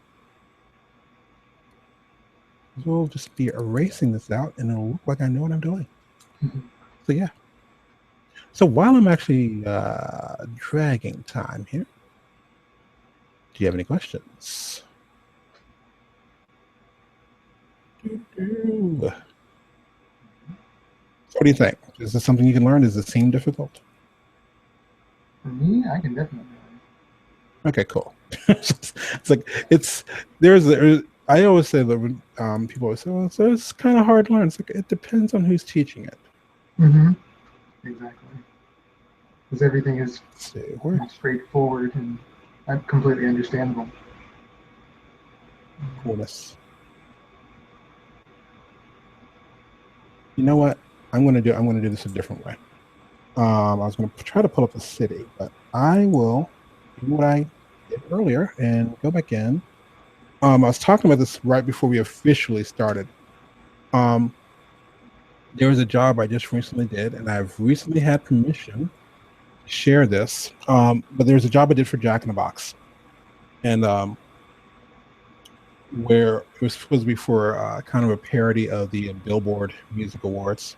Speaker 1: We'll just be erasing this out and it'll look like I know what I'm doing. So yeah. So while I'm actually dragging time here, do you have any questions? What do you think? Is this something you can learn? Does it seem difficult?
Speaker 2: For me, I can definitely learn.
Speaker 1: Okay, cool. It's like I always say that when people always say, "Well, so it's kind of hard to learn." It's like it depends on who's teaching it.
Speaker 2: Exactly. Because everything is straightforward and completely understandable.
Speaker 1: Coolness. You know what? I'm going to do this a different way. I was going to try to pull up the city, but I will do what I did earlier and go back in. I was talking about this right before we officially started. There was a job I just recently did, and I've recently had permission to share this. But there's a job I did for Jack in the Box, and where it was supposed to be for kind of a parody of the Billboard Music Awards.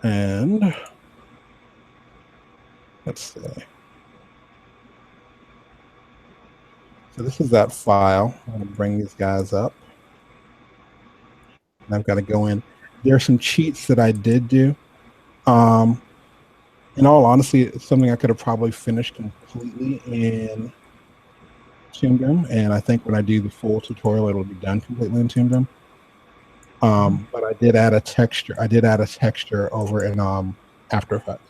Speaker 1: And let's see. So this is that file. I'm going to bring these guys up. And I've got to go in. There are some cheats that I did do. In all honesty, it's something I could have probably finished completely in Toon Boom. And I think when I do the full tutorial, it'll be done completely in Toon Boom. But I did add a texture. I did add a texture over in After Effects.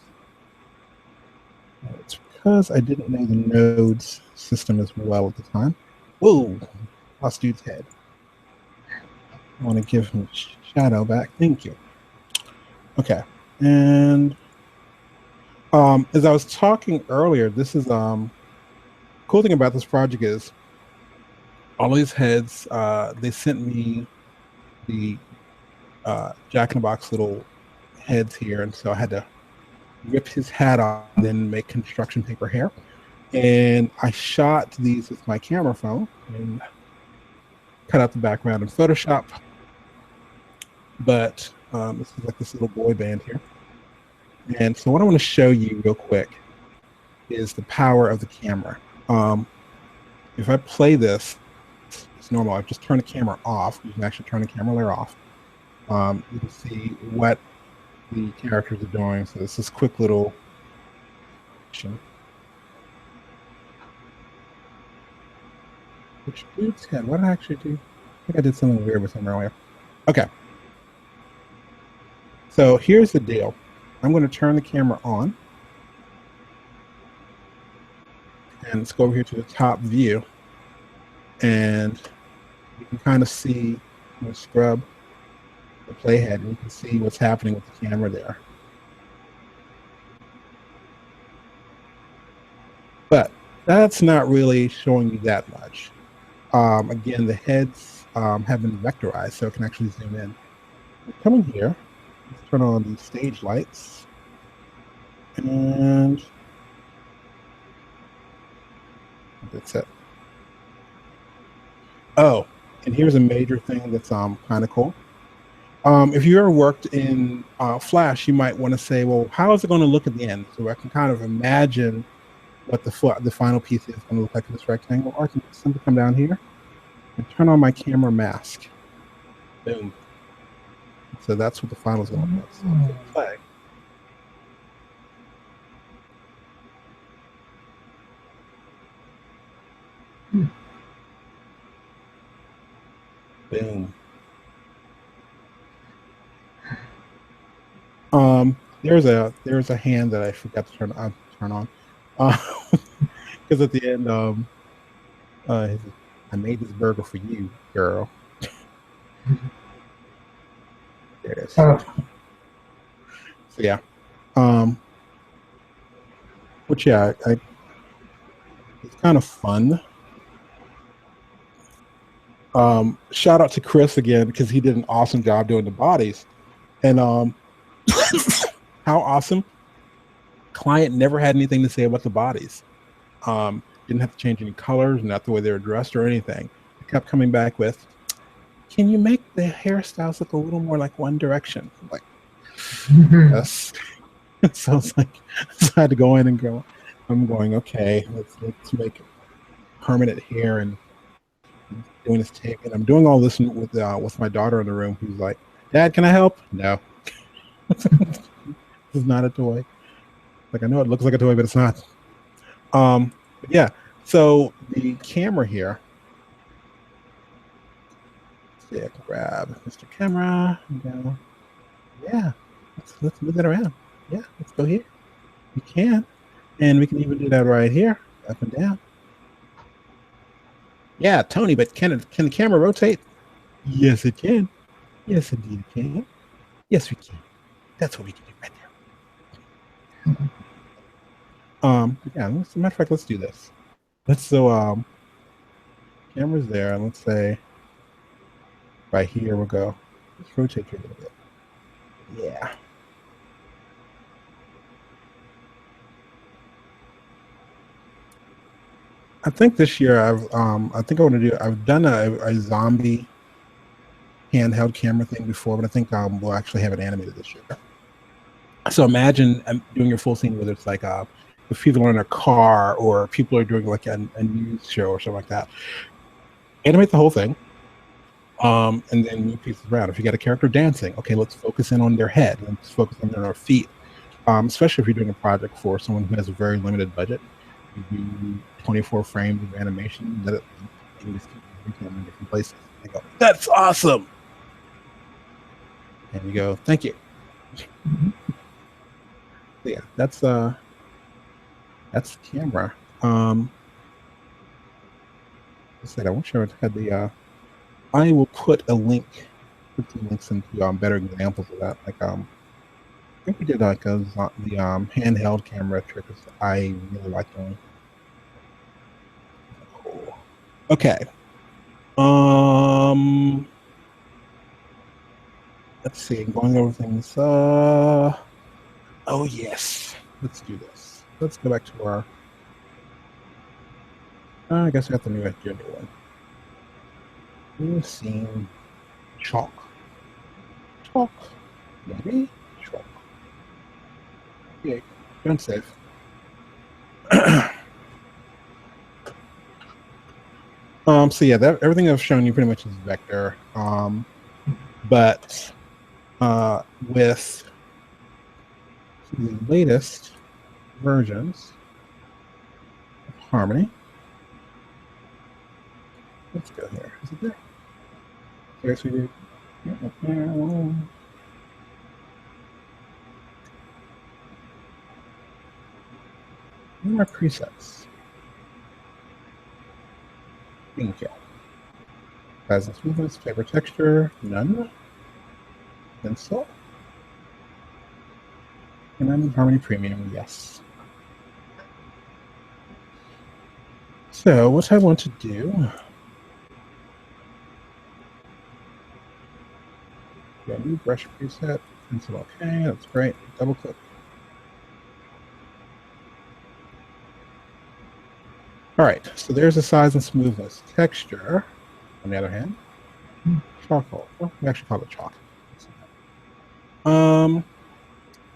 Speaker 1: It's because I didn't know the nodes system as well at the time. Whoa, lost dude's head. I want to give him shadow back. Thank you. Okay, and as I was talking earlier, this is cool thing about this project is all these heads. They sent me the Jack in the Box little heads here, and so I had to rip his hat off and then make construction paper hair. And I shot these with my camera phone and cut out the background in Photoshop. but this is like this little boy band here. And so what I want to show you real quick is the power of the camera. If I play this, it's normal. I've just turned the camera off. You can actually turn the camera layer off. You can see what the characters are doing. So this is quick little action. Which dude's head? What did I actually do? I think I did something weird with him earlier. Okay. So here's the deal. I'm going to turn the camera on. And let's go over here to the top view. And you can kind of see, scrub the playhead, and you can see what's happening with the camera there. But that's not really showing you that much. Again, the heads have been vectorized, so it can actually zoom in. Come in here, let's turn on the stage lights, and that's it. Oh, and here's a major thing that's kind of cool. If you ever worked in Flash, you might want to say, well, how is it going to look at the end? So I can kind of imagine what the final piece is going to look like in this rectangle. Or I can simply come down here and turn on my camera mask. Boom. So that's what the final is going to look like. So I'm play. Boom. There's a hand that I forgot to turn on. Because at the end, I made this burger for you, girl. There it is.
Speaker 2: Oh.
Speaker 1: So yeah. Which yeah, it's kind of fun. Shout out to Chris again because he did an awesome job doing the bodies. And how awesome. Client never had anything to say about the bodies. Didn't have to change any colors, not the way they were dressed or anything. It kept coming back with, can you make the hairstyles look a little more like One Direction? I'm like, yes. So it's like, so I had to go in and go, I'm going, okay, let's make permanent hair and doing this tape. And I'm doing all this with my daughter in the room who's like, Dad, can I help? No. This is not a toy. Like, I know it looks like a toy, but it's not. But yeah, so the camera here. Let's see, I can grab Mr. Camera. Go. Yeah, let's move that around. Yeah, let's go here. We can. And we can even do that right here, up and down. Yeah, Tony, but can the camera rotate? Yes, it can. Yes, indeed it can. Yes, we can. That's what we can do right there. Yeah, as a matter of fact, let's do this. Camera's there, and let's say right here we'll go. Let's rotate you a little bit. Yeah. I think this year I've done a zombie handheld camera thing before, but I think we'll actually have it animated this year. So imagine doing your full scene, whether it's like if people are in a car or people are doing like a news show or something like that. Animate the whole thing, and then move pieces around. If you got a character dancing, okay, let's focus in on their head. Let's focus on their feet. Especially if you're doing a project for someone who has a very limited budget. You do 24 frames of animation, let it in different places. They go, that's awesome. And you go, thank you. So yeah, that's the camera. I said I wish I had the. I will put a link, put some links into better examples of that. Like I think we did like the handheld camera trick. I really like doing. Cool. Okay. Let's see. Going over things. Oh yes. Let's do this. Let's go back to our. I guess I got the new agenda one. New scene. Chalk. Chalk. Maybe? Chalk. Okay, don't save. So yeah, everything I've shown you pretty much is vector. But with the latest versions of Harmony, let's go here. Is it there? Yes, we did. More presets. Thank you. Presence movements, paper texture, none. Pencil. And then Harmony Premium, yes. So what I want to do, new brush preset, pencil, okay, that's great. Double click. All right, so there's the size and smoothness. Texture, on the other hand, charcoal. Well, we actually call it chalk.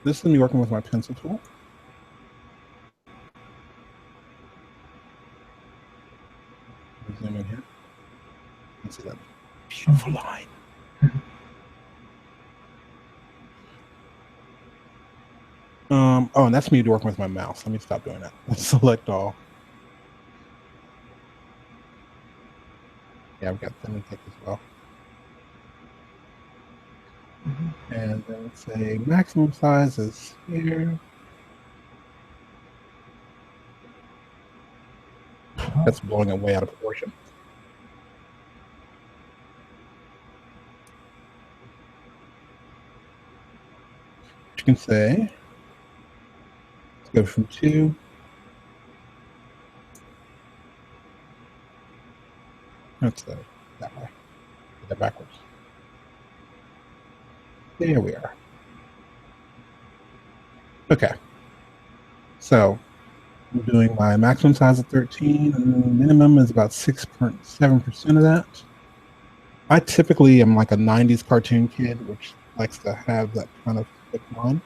Speaker 1: This is me working with my pencil tool. Zoom in here. Let's see that beautiful line. Oh, and that's me working with my mouse. Let me stop doing that. Let's select all. Yeah, I've got thin and thick as well. And then let's say maximum size is here. That's blowing it way out of proportion. You can say, let's go from 2. Let's go that way. Get that backwards. There we are. Okay. So I'm doing my maximum size of 13, and minimum is about 6.7% of that. I typically am like a 90s cartoon kid, which likes to have that kind of thick line.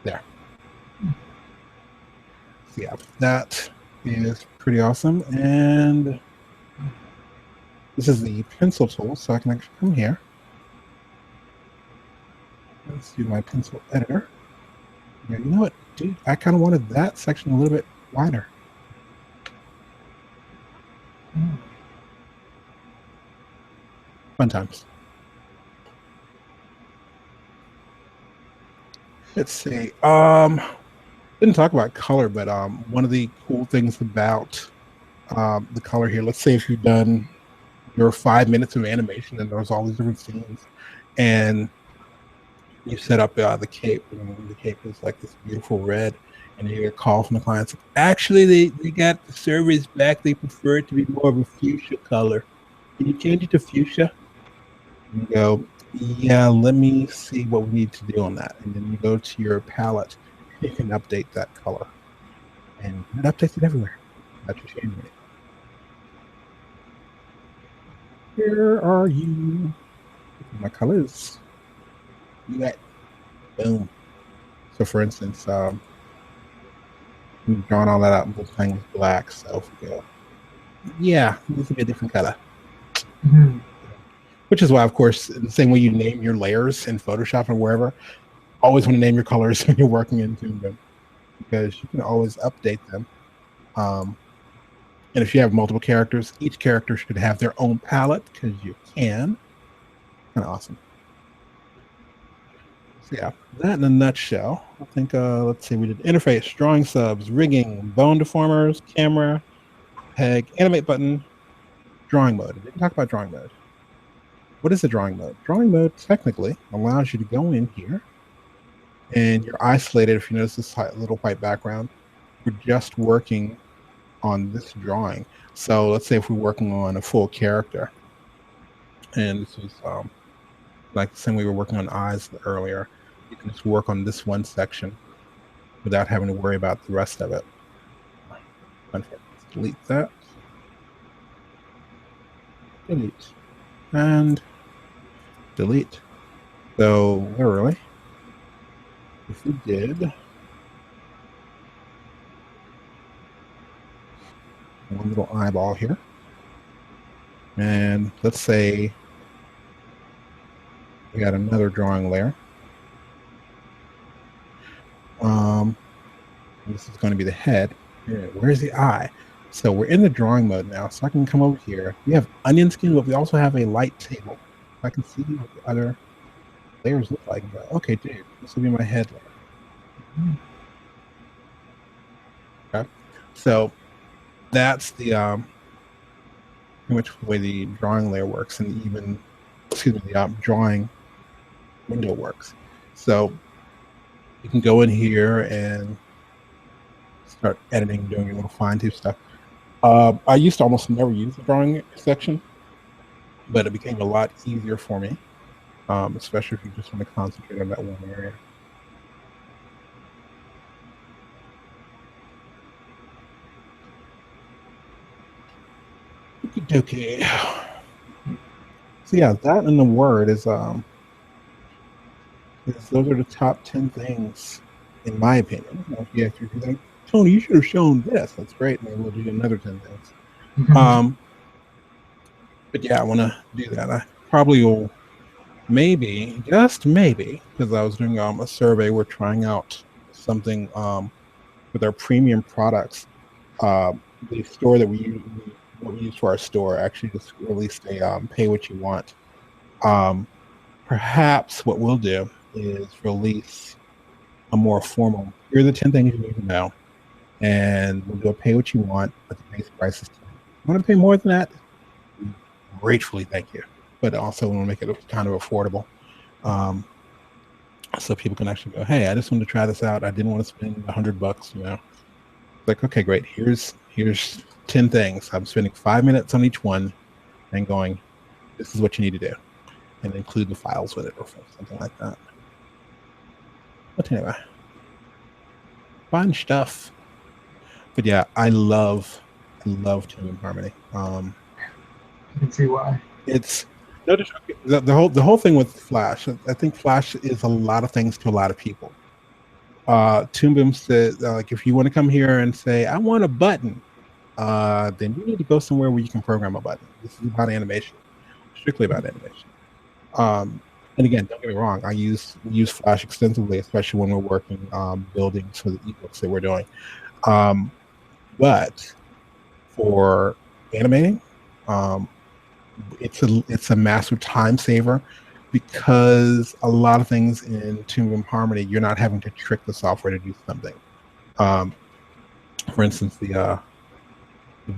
Speaker 1: There. So yeah, that is pretty awesome. And this is the pencil tool, so I can actually come here. Let's do my pencil editor. Yeah, you know what, dude? I kind of wanted that section a little bit wider. Fun times. Let's see. Didn't talk about color, but one of the cool things about the color here. Let's say if you've done your 5 minutes of animation and there's all these different scenes, and you set up the cape, and the cape is like this beautiful red, and you get a call from the client. Actually, they got the servers back. They prefer it to be more of a fuchsia color. Can you change it to fuchsia? And you go, yeah, let me see what we need to do on that. And then you go to your palette. You can update that color. And it updates it everywhere. Not just animating. Where are you? My colors. You got boom. So for instance, we've drawn all that out and both things black. So if we go, yeah, this will be a different color. Mm-hmm. Which is why, of course, the same way you name your layers in Photoshop or wherever, always want to name your colors when you're working in Toon Boom, because you can always update them. And if you have multiple characters, each character should have their own palette, because you can. Kind of awesome. So yeah, that in a nutshell. I think, let's see, we did interface, drawing subs, rigging, bone deformers, camera, peg, animate button, drawing mode. I didn't talk about drawing mode. What is the drawing mode? Drawing mode technically allows you to go in here and you're isolated. If you notice this little white background, we're just working on this drawing. So let's say if we're working on a full character, and this was like the same way we were working on eyes earlier, you can just work on this one section without having to worry about the rest of it. Let's delete that. Delete. And delete. So literally, if we did one little eyeball here, and let's say we got another drawing layer. This is going to be the head. Where's the eye? So we're in the drawing mode now. So I can come over here. We have onion skin, but we also have a light table. I can see what the other layers look like. But okay, dude, this will be my head layer. Okay. So that's the pretty much the way the drawing layer works, and even the drawing window works. So you can go in here and start editing, doing your little fine tune stuff. I used to almost never use the drawing section, but it became a lot easier for me, especially if you just want to concentrate on that one area. Okay. So yeah, that and the word is those are the top 10 things, in my opinion. If you think, Tony, you should have shown this. That's great. Maybe we'll do another 10 things. But yeah, I want to do that. I probably will, maybe, just maybe, because I was doing a survey. We're trying out something with our premium products. The store that we use for our store actually just released a pay what you want. Perhaps what we'll do is release a more formal, here are the 10 things you need to know, and we'll do a pay what you want, but the base price is $10. You want to pay more than that? Gratefully, thank you. But also we want to make it kind of affordable. So people can actually go, hey, I just wanted to try this out. I didn't want to spend $100, you know. Like, okay, great. Here's 10 things. I'm spending 5 minutes on each one and going, this is what you need to do. And include the files with it or something like that. But anyway, fun stuff. But yeah, I love Toon Boom Harmony.
Speaker 2: You can see why.
Speaker 1: It's no, the whole thing with Flash. I think Flash is a lot of things to a lot of people. Toon Boom said, like, if you want to come here and say, I want a button, then you need to go somewhere where you can program a button. This is about animation, strictly about animation. And again, don't get me wrong, I use Flash extensively, especially when we're working buildings for the ebooks that we're doing. But for animating, it's a massive time saver, because a lot of things in Toon Boom Harmony, you're not having to trick the software to do something. For instance, the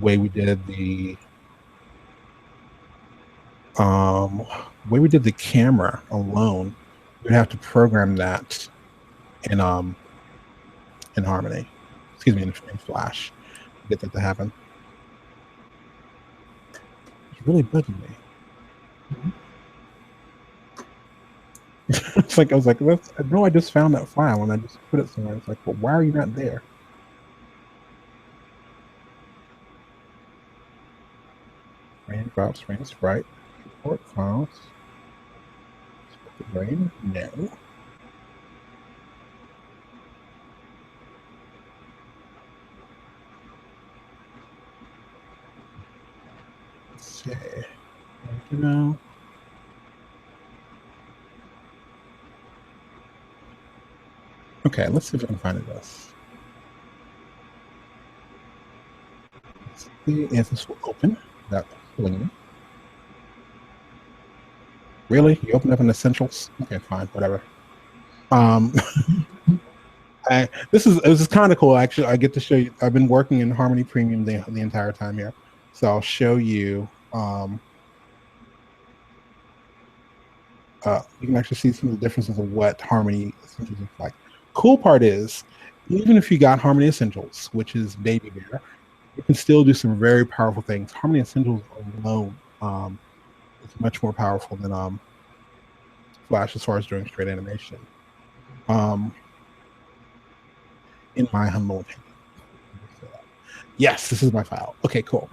Speaker 1: way we did the camera alone, you'd have to program that in Harmony. Excuse me, in Flash, to get that to happen. It's really bugging me. It's like I was like, I know I just found that file and I just put it somewhere. It's like, well, why are you not there? Raindrops, rain sprite, report files. Rain, no. Let's see. You know. Okay, let's see if I can find this. Let's see if this will open without killing me. Really? You opened up an essentials? Okay, fine, whatever. This is kind of cool, actually. I get to show you. I've been working in Harmony Premium the entire time here, so I'll show you. You can actually see some of the differences of what Harmony Essentials looks like. Cool part is, even if you got Harmony Essentials, which is Baby Bear, you can still do some very powerful things. Harmony Essentials alone is much more powerful than Flash as far as doing straight animation. In my humble opinion. Yes, this is my file. Okay, cool.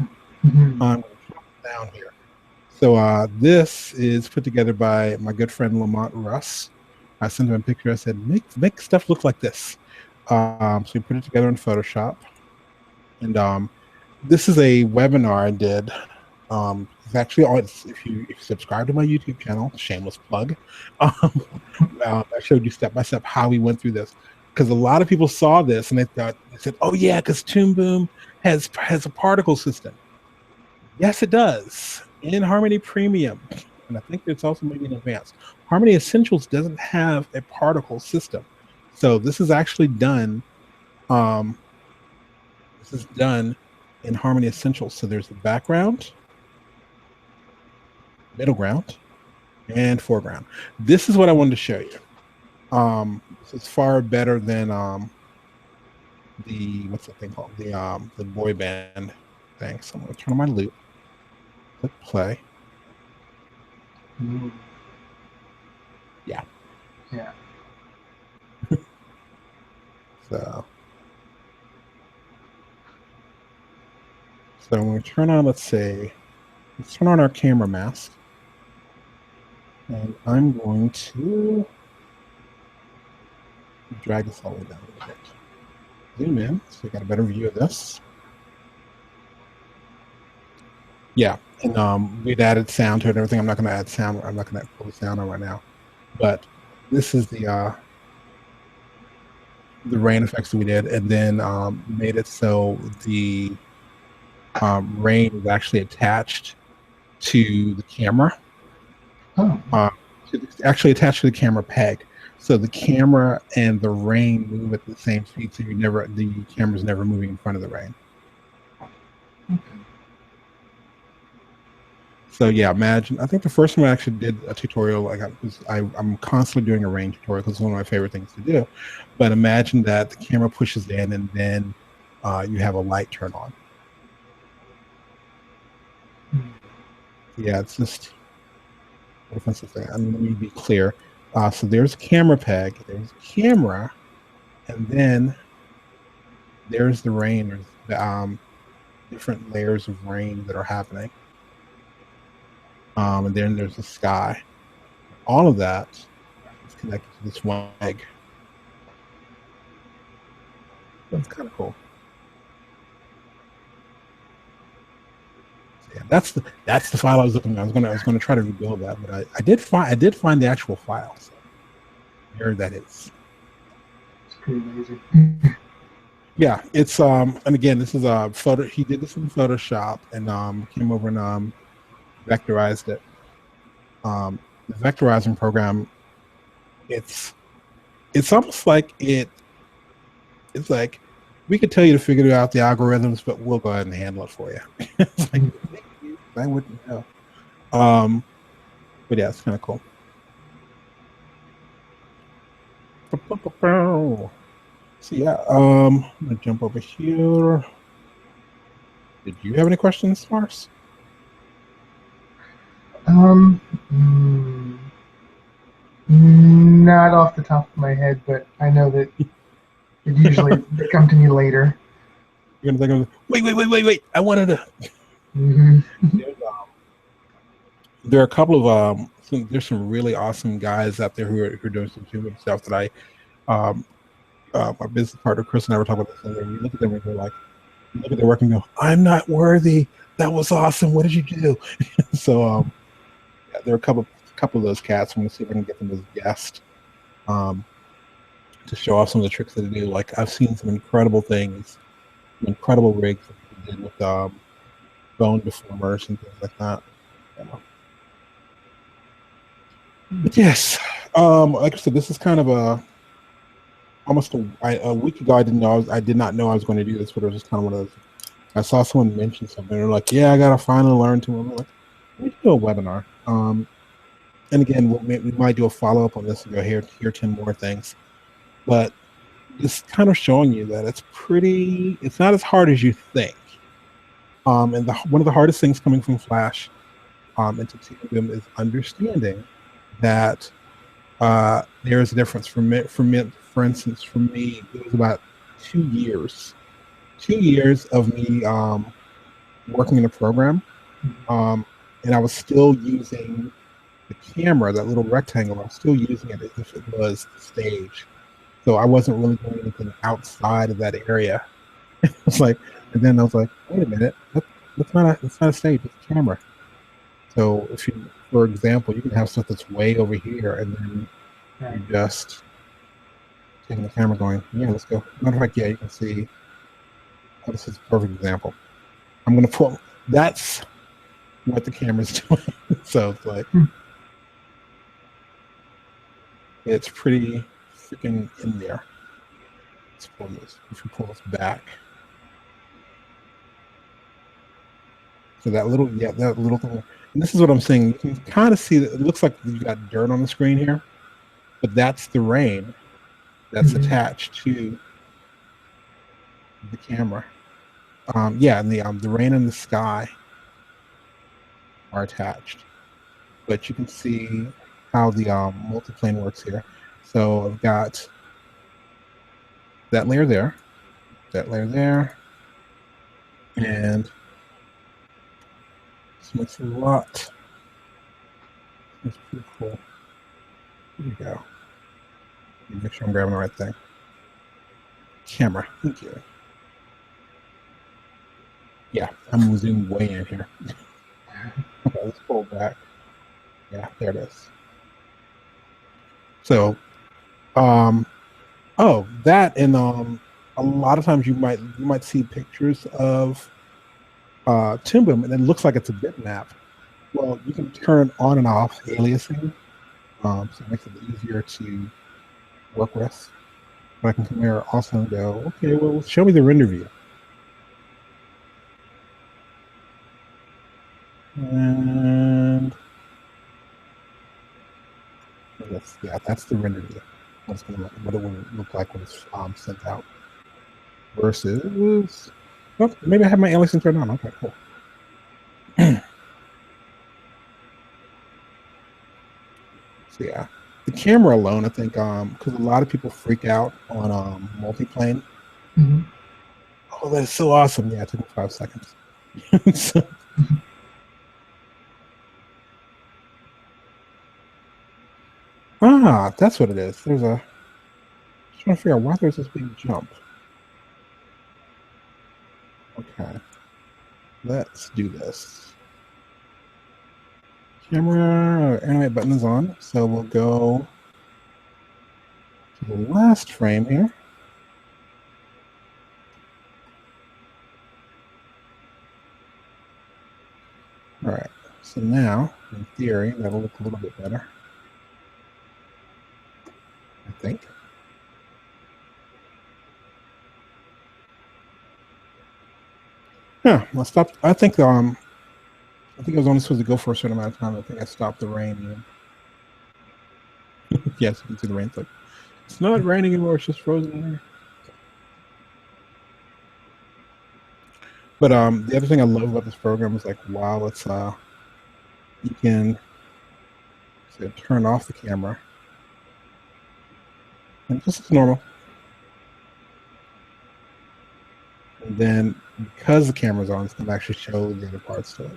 Speaker 2: Mhm.
Speaker 1: I'm going to drop it down here. So this is put together by my good friend Lamont Russ. I sent him a picture. I said, make stuff look like this. So we put it together in Photoshop. And this is a webinar I did. It's actually on, if you subscribe to my YouTube channel, shameless plug, I showed you step by step how we went through this. Because a lot of people saw this and they said, "Oh yeah, because Toon Boom has a particle system." Yes, it does in Harmony Premium, and I think it's also maybe in Advanced. Harmony Essentials doesn't have a particle system, so this is actually done. Um, this is done in Harmony Essentials. So there's the background, middle ground, and foreground. This is what I wanted to show you. This is far better than the what's that thing called? The boy band thing. So I'm gonna turn on my loop, click play.
Speaker 2: Mm.
Speaker 1: Yeah.
Speaker 2: Yeah.
Speaker 1: So when we turn on, let's turn on our camera mask. And I'm going to drag this all the way down a little bit. Zoom in so you got a better view of this. Yeah, and we'd added sound to it and everything. I'm not going to add sound. I'm not going to pull the sound on right now. But this is the rain effects that we did, and then made it so the rain is actually attached to the camera.
Speaker 2: Oh.
Speaker 1: Actually attached to the camera peg. So the camera and the rain move at the same speed, so the camera's never moving in front of the rain.
Speaker 2: Okay.
Speaker 1: So yeah, imagine. I think the first one I actually did a tutorial. I'm constantly doing a rain tutorial because it's one of my favorite things to do. But imagine that the camera pushes in, and then you have a light turn on. Yeah, it's just what offensive thing. Let me be clear. So there's a camera peg, there's a camera, and then there's the rain. There's the different layers of rain that are happening. And then there's the sky. All of that is connected to this one egg. That's kind of cool. So yeah, that's the file I was looking at. I was gonna try to rebuild that, but I did find the actual file. So there that is.
Speaker 2: It's pretty amazing.
Speaker 1: Yeah, it's and again, this is a photo. He did this in Photoshop and came over and vectorized it. The vectorizing program, it's almost like it's like we could tell you to figure out the algorithms, but we'll go ahead and handle it for you. It's like I wouldn't know. But yeah, it's kind of cool. So yeah, I'm gonna jump over here. Did you have any questions, Mars?
Speaker 2: Mm, not off the top of my head, but I know that it usually they come to me later.
Speaker 1: You're gonna think of wait. I wanted to.
Speaker 2: Mm-hmm.
Speaker 1: There are a couple of there's some really awesome guys out there who are doing some human stuff that my business partner Chris and I were talking about this, and we look at them and we're like, look at their work and go, I'm not worthy. That was awesome. What did you do? So yeah, there are a couple of those cats. I'm gonna see if I can get them as guests to show off some of the tricks that they do. Like I've seen some incredible things, some incredible rigs that people did with bone deformers and things like that. Yeah. But yes, like I said, this is kind of almost a week ago. I did not know I was going to do this, but it was just kind of one of those. I saw someone mention something. They're like, "Yeah, I got to finally learn to." I'm like, "Let me do a webinar." And again, we might do a follow up on this and go here 10 more things. But just kind of showing you that it's not as hard as you think. And one of the hardest things coming from Flash into Toon Boom is understanding that there is a difference. For instance, for me, it was about 2 years 2 years of me working in the program, and I was still using the camera, that little rectangle. I was still using it as if it was the stage. So I wasn't really doing anything outside of that area. It's like, and then I was like, wait a minute, that's not a stage, it's a camera. So if you, for example, you can have stuff that's way over here, and then
Speaker 2: Right.
Speaker 1: you just taking the camera, going, yeah, let's go. Matter of fact, yeah, you can see. Oh, this is a perfect example. I'm gonna pull. That's what the camera's doing. So it's like, it's pretty freaking in there. Let's pull this. If you pull this back. So that little, yeah, that little thing. And this is what I'm saying. You can kind of see that it looks like you got dirt on the screen here, but that's the rain that's attached to the camera. Yeah, and the rain and the sky are attached. But you can see how the multiplane works here. So I've got that layer there, and this makes a lot. That's pretty cool. Here you go. Make sure I'm grabbing the right thing. Camera. Thank you. Yeah, I'm zooming way in here. Okay, let's pull back. Yeah, there it is. So, oh, that, and a lot of times you might see pictures of Toon Boom, and it looks like it's a bitmap. Well, you can turn on and off aliasing, so it makes it easier to work with. But I can come here also and go, okay, well, show me the render view. And that's the render view. What it would look like when it's sent out. Versus, well, maybe I have my aliasing turned on. Okay, cool. So yeah, the camera alone, I think, because a lot of people freak out on multiplane. Oh, that is so awesome! Yeah, it took me 5 seconds. So, that's what it is. There's a. I'm trying to figure out why there's this big jump. Okay, let's do this. Camera animate button is on, so we'll go to the last frame here. All right, so now, in theory, that'll look a little bit better, I think. Yeah, I stopped. I think I was only supposed to go for a certain amount of time. I think I stopped the rain. Yes, you can see the rain. It's not raining anymore. It's just frozen in here. But the other thing I love about this program is, like, while it's you can turn off the camera, and just as normal. And then because the camera's on, it's going to actually show the other parts to it.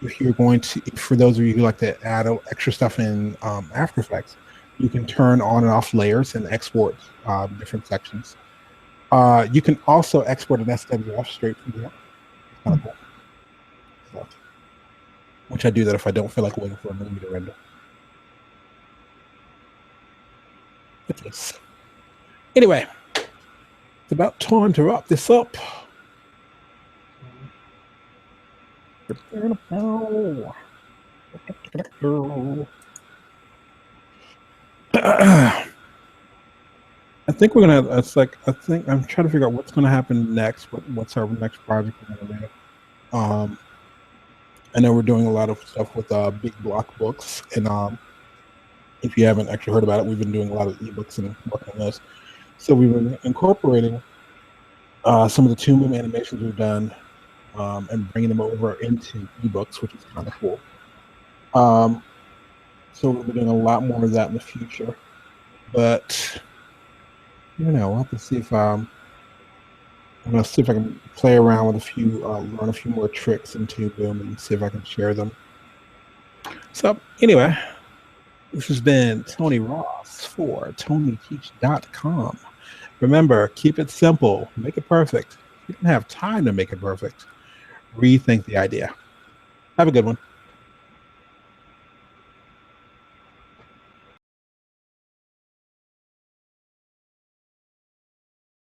Speaker 1: If you're going to, for those of you who like to add extra stuff in After Effects, you can turn on and off layers and export different sections. You can also export an SWF straight from here. It's kind of cool. So, which I do that if I don't feel like waiting for a movie to render. But yes. Anyway, it's about time to wrap this up. I think we're gonna. It's like, I think I'm trying to figure out what's gonna happen next. What's our next project we're gonna do? I know we're doing a lot of stuff with big block books, and if you haven't actually heard about it, we've been doing a lot of ebooks and working on those. So we've been incorporating some of the Toon Boom animations we've done and bringing them over into ebooks, which is kind of cool. So we'll be doing a lot more of that in the future. But you know, we'll have to see if I'm gonna see if I can play around with a few, learn a few more tricks in Toon Boom and see if I can share them. So anyway, this has been Tony Ross for TonyTeach.com. Remember, keep it simple, make it perfect. You don't have time to make it perfect. Rethink the idea. Have a good one.